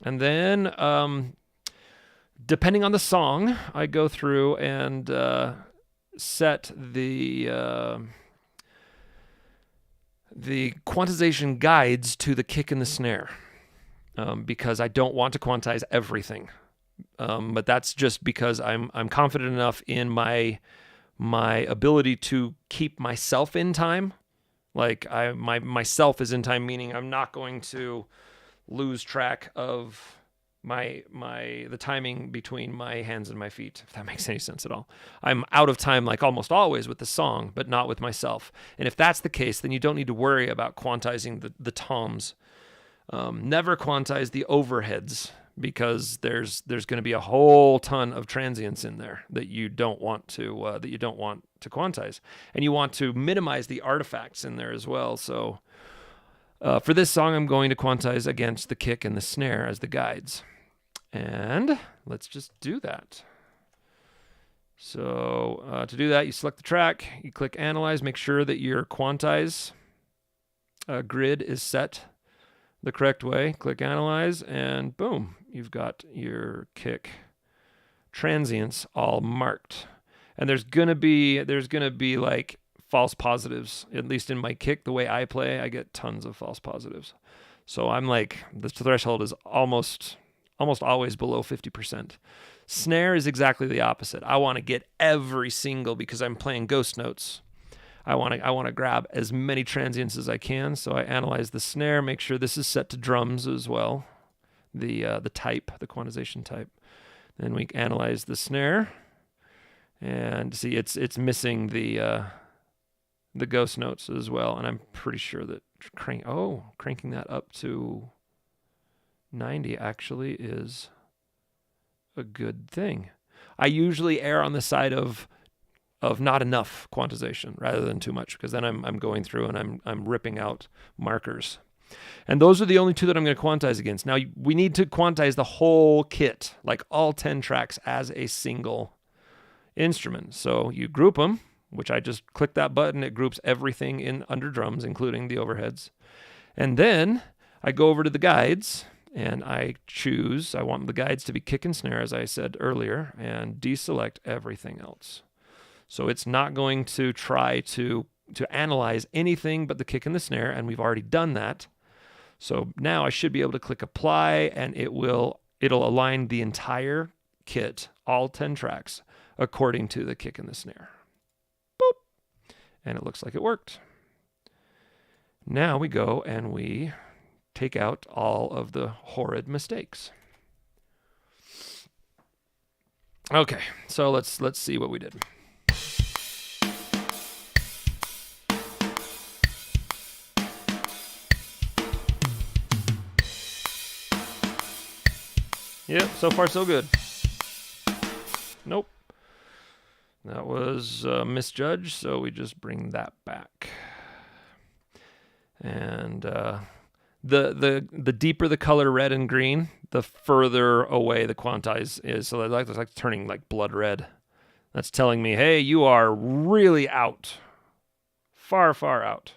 And then, depending on the song, I go through and set the quantization guides to the kick and the snare, because I don't want to quantize everything. But that's just because I'm confident enough in my ability to keep myself in time. Like myself is in time, meaning I'm not going to lose track of the timing between my hands and my feet, if that makes any sense at all. I'm out of time like almost always with the song, but not with myself. And if that's the case, then you don't need to worry about quantizing the toms. Never quantize the overheads, because there's going to be a whole ton of transients in there that you don't want to quantize, and you want to minimize the artifacts in there as well. So for this song, I'm going to quantize against the kick and the snare as the guides. And let's just do that. So to do that, you select the track, you click Analyze, make sure that your quantize grid is set the correct way. Click Analyze, and boom, you've got your kick transients all marked. And there's gonna be like false positives. At least in my kick, the way I play, I get tons of false positives. So I'm like, the threshold is almost always below 50%. Snare is exactly the opposite. I want to get every single, because I'm playing ghost notes. I want to grab as many transients as I can. So I analyze the snare, make sure this is set to drums as well, the type, the quantization type. Then we analyze the snare, and see it's missing the ghost notes as well. And I'm pretty sure that cranking that up to 90 actually is a good thing. I usually err on the side of not enough quantization rather than too much, because then I'm going through and I'm ripping out markers. And those are the only two that I'm going to quantize against. Now, we need to quantize the whole kit, like all 10 tracks, as a single instrument. So you group them, which I just click that button. It groups everything in under drums, including the overheads. And then I go over to the guides, and I want the guides to be kick and snare, as I said earlier, and deselect everything else. So it's not going to try to analyze anything but the kick and the snare, and we've already done that. So now I should be able to click apply, and it'll align the entire kit, all 10 tracks, according to the kick and the snare. Boop. And it looks like it worked. Now we go and we take out all of the horrid mistakes. Okay, so let's see what we did. Yep, so far so good. Nope. That was misjudged, so we just bring that back. And the deeper the color red and green, the further away the quantize is. So it's like turning like blood red. That's telling me, hey, you are really out. Far, far out.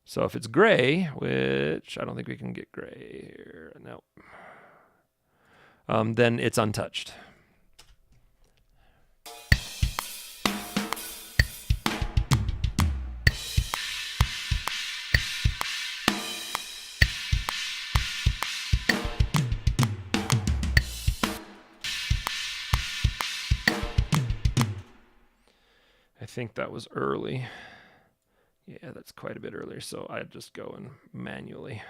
So if it's gray, which I don't think we can get gray here. No. Then it's untouched. I think that was early. Yeah, that's quite a bit earlier, so I'd just go and manually.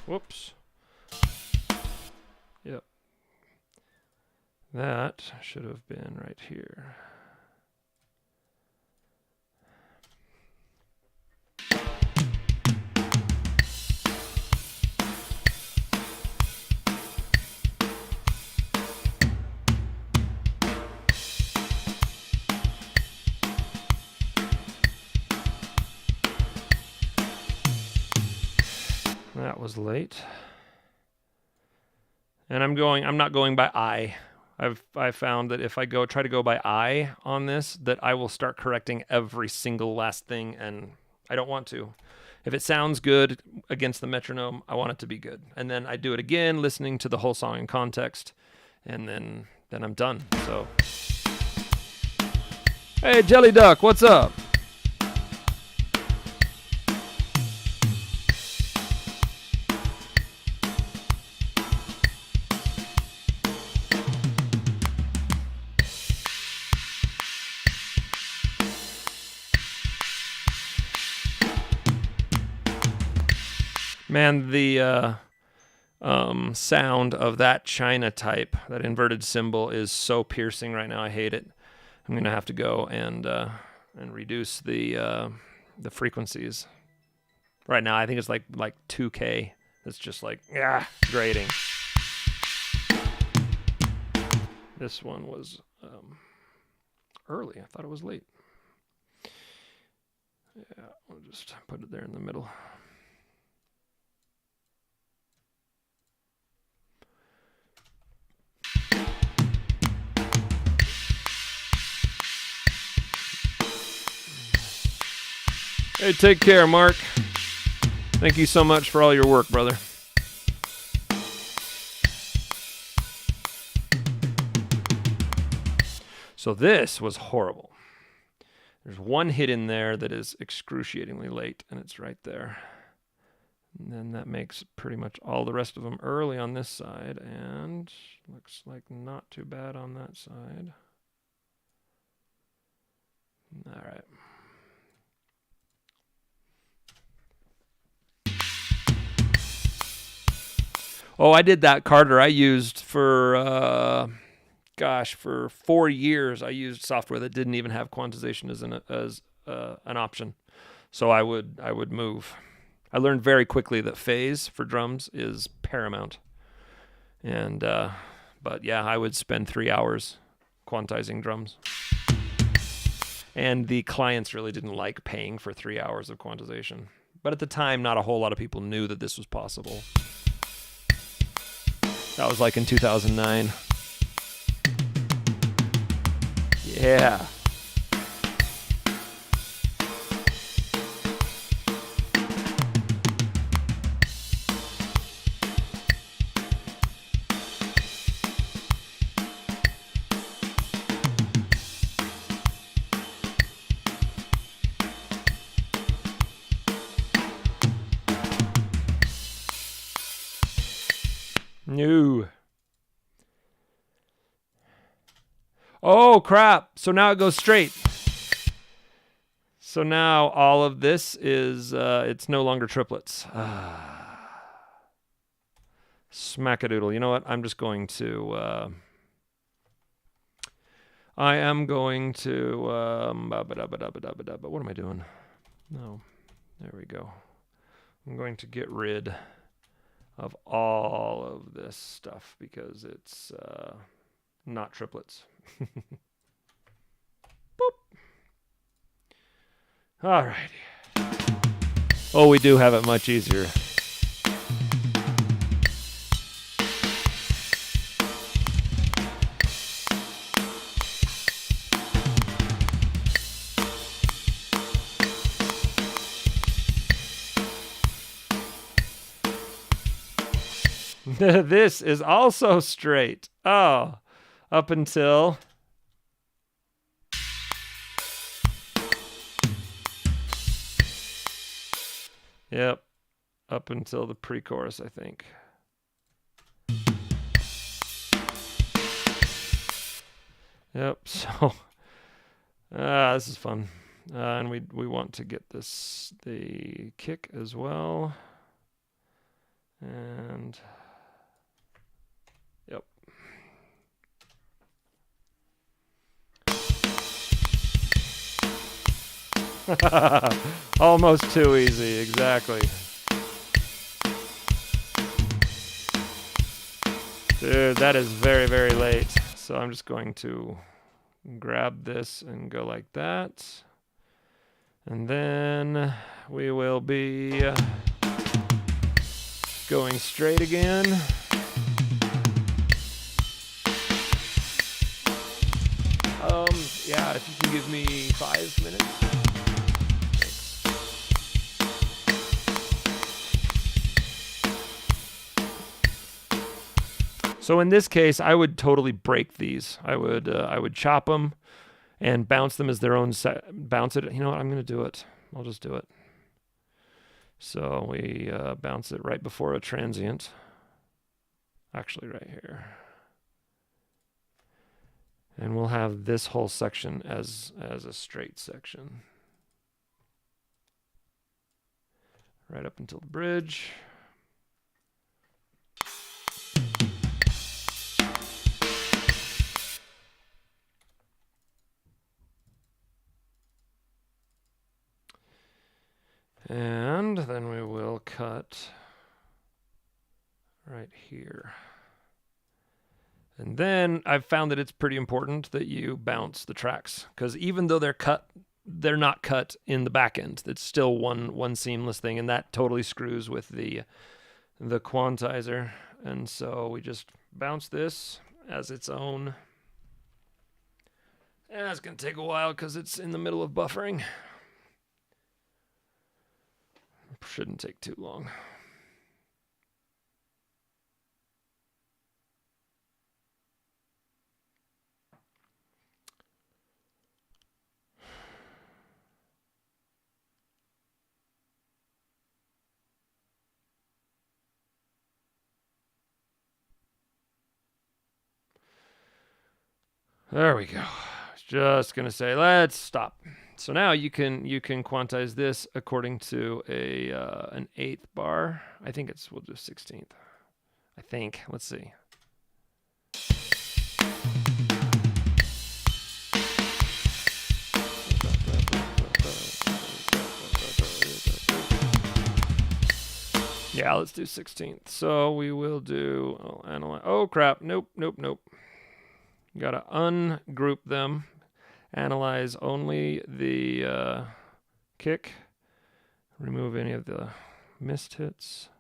Whoops. Yep. That should have been right here. That was late. And I'm not going by eye. I found that if I try to go by eye on this, that I will start correcting every single last thing, and I don't want to. If it sounds good against the metronome, I want it to be good. And then I do it again, listening to the whole song in context, and then I'm done. So, hey, Jelly Duck, what's up? Man, the sound of that China type, that inverted cymbal, is so piercing right now. I hate it. I'm gonna have to go and reduce the frequencies. Right now, I think it's like 2K. It's just like grating. This one was early. I thought it was late. Yeah, we'll just put it there in the middle. Hey, take care, Mark. Thank you so much for all your work, brother. So this was horrible. There's one hit in there that is excruciatingly late, and it's right there. And then that makes pretty much all the rest of them early on this side, and looks like not too bad on that side. All right. Oh, I did that, Carter. I used for, for 4 years, I used software that didn't even have quantization as an option. So I would move. I learned very quickly that phase for drums is paramount. And but yeah, I would spend 3 hours quantizing drums. And the clients really didn't like paying for 3 hours of quantization. But at the time, not a whole lot of people knew that this was possible. That was like in 2009. Yeah. No. Oh, crap. So now it goes straight. So now all of this is, it's no longer triplets. Smackadoodle. You know what? I'm just going to, I am going to, what am I doing? No. There we go. I'm going to get rid of all of this stuff because it's not triplets. Boop. All righty. Oh, we do have it much easier. This is also straight. Oh, up until... Yep, up until the pre-chorus, I think. Yep, so this is fun. And we want to get the kick as well. And... Yep. Almost too easy, exactly. Dude, that is very, very late. So I'm just going to grab this and go like that. And then we will be going straight again. Yeah, if you can give me 5 minutes. Thanks. So in this case, I would totally break these. I would chop them and bounce them as their own bounce it. You know what? I'm going to do it. I'll just do it. So we bounce it right before a transient. Actually, right here. And we'll have this whole section as a straight section. Right up until the bridge. And then we will cut right here. And then I've found that it's pretty important that you bounce the tracks, because even though they're not cut in the back end. It's still one seamless thing, and that totally screws with the quantizer. And so we just bounce this as its own. And it's going to take a while because it's in the middle of buffering. shouldn't take too long. There we go. I was just gonna say, let's stop. So now you can quantize this according to a an 8th bar. I think we'll do 16th. I think. Let's see. Yeah, let's do 16th. So we will do, analyze. Oh crap, nope. Gotta ungroup them. Analyze only the kick. Remove any of the missed hits.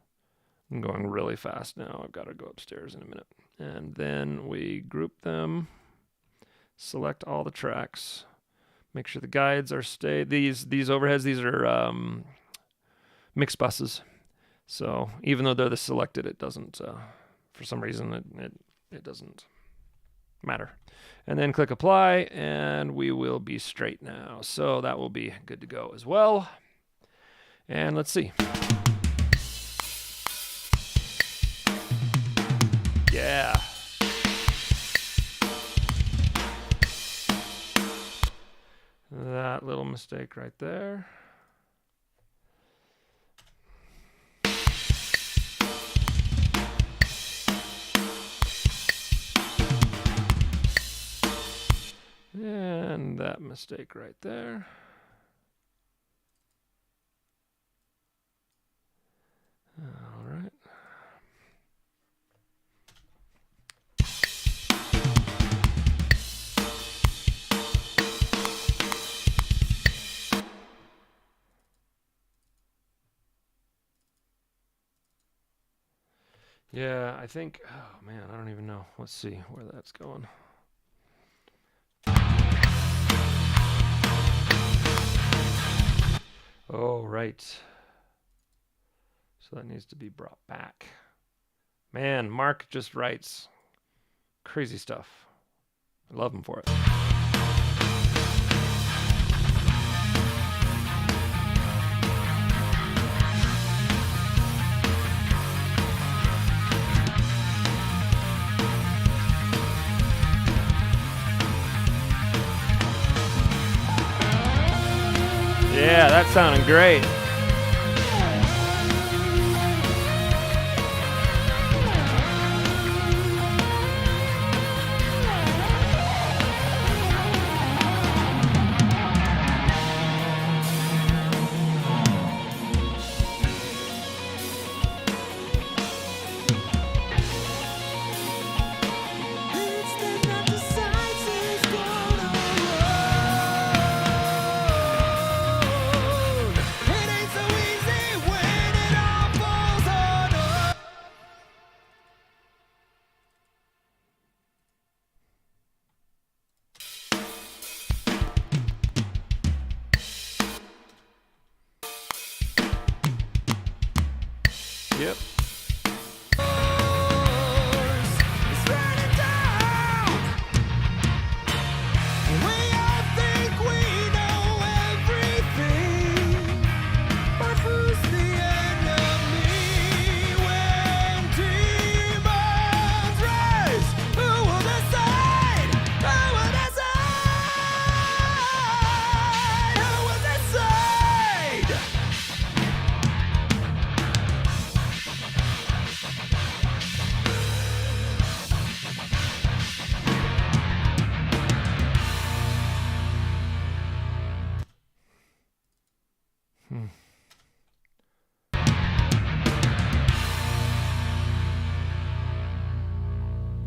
I'm going really fast now. I've got to go upstairs in a minute. And then we group them. Select all the tracks. Make sure the guides are stayed. These overheads, these are mixed buses. So even though they're the selected, it doesn't, for some reason, it doesn't matter. And then click apply, and we will be straight now. So that will be good to go as well. And let's see. Yeah. That little mistake right there. And that mistake right there. All right. Yeah, I think, oh man, I don't even know. Let's see where that's going. Oh, right. So that needs to be brought back. Man, Mark just writes crazy stuff. I love him for it. Yeah, that sounded great. Yep.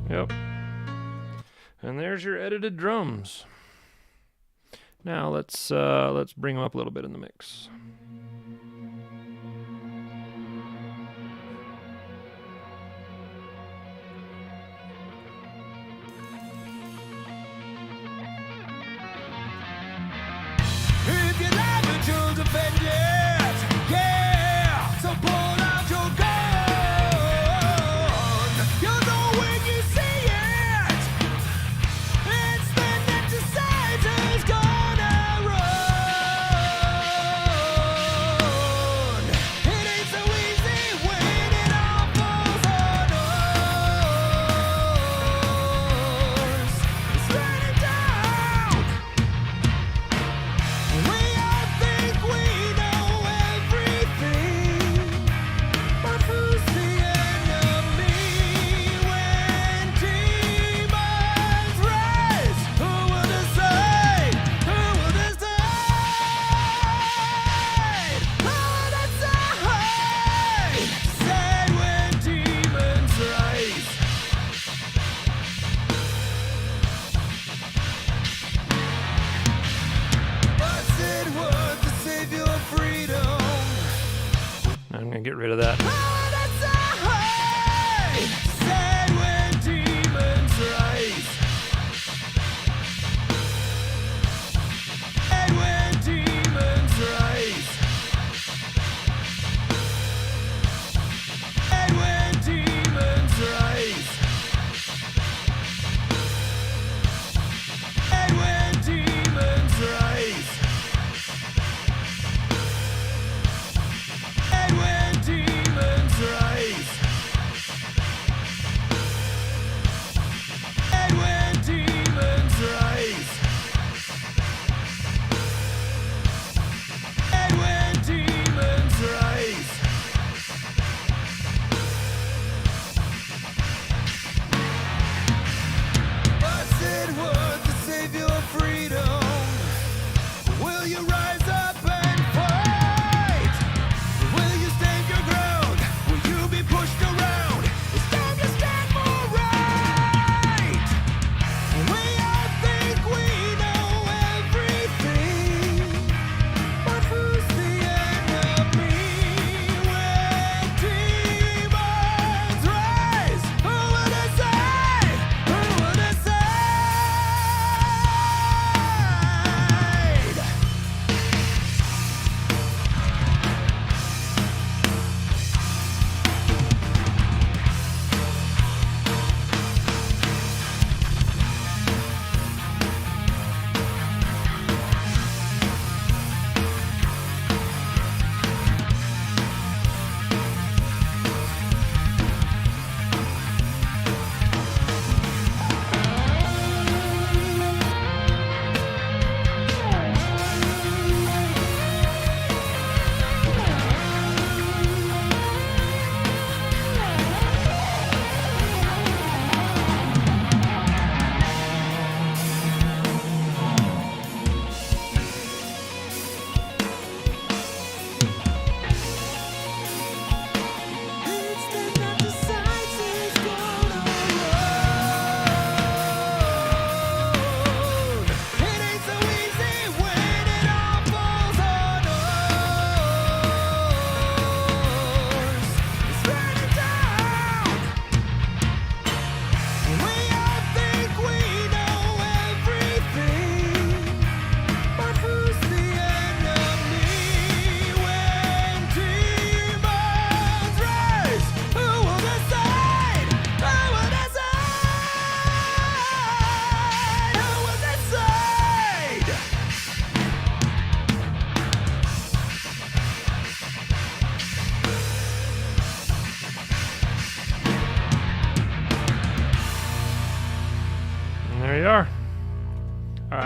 Yep. And there's your edited drums. Now let's bring them up a little bit in the mix. If you love it, you'll defend it. Yeah.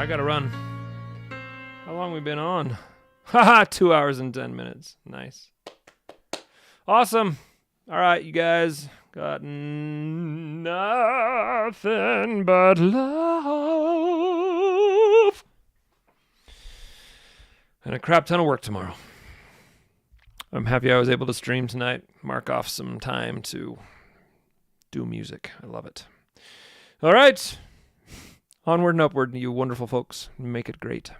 gotta run. How long we been on? Haha, 2 hours and 10 minutes. Nice. Awesome. All right, you guys. Got nothing but love. And a crap ton of work tomorrow. I'm happy I was able to stream tonight. Mark off some time to do music. I love it. All right. Onward and upward, you wonderful folks. Make it great.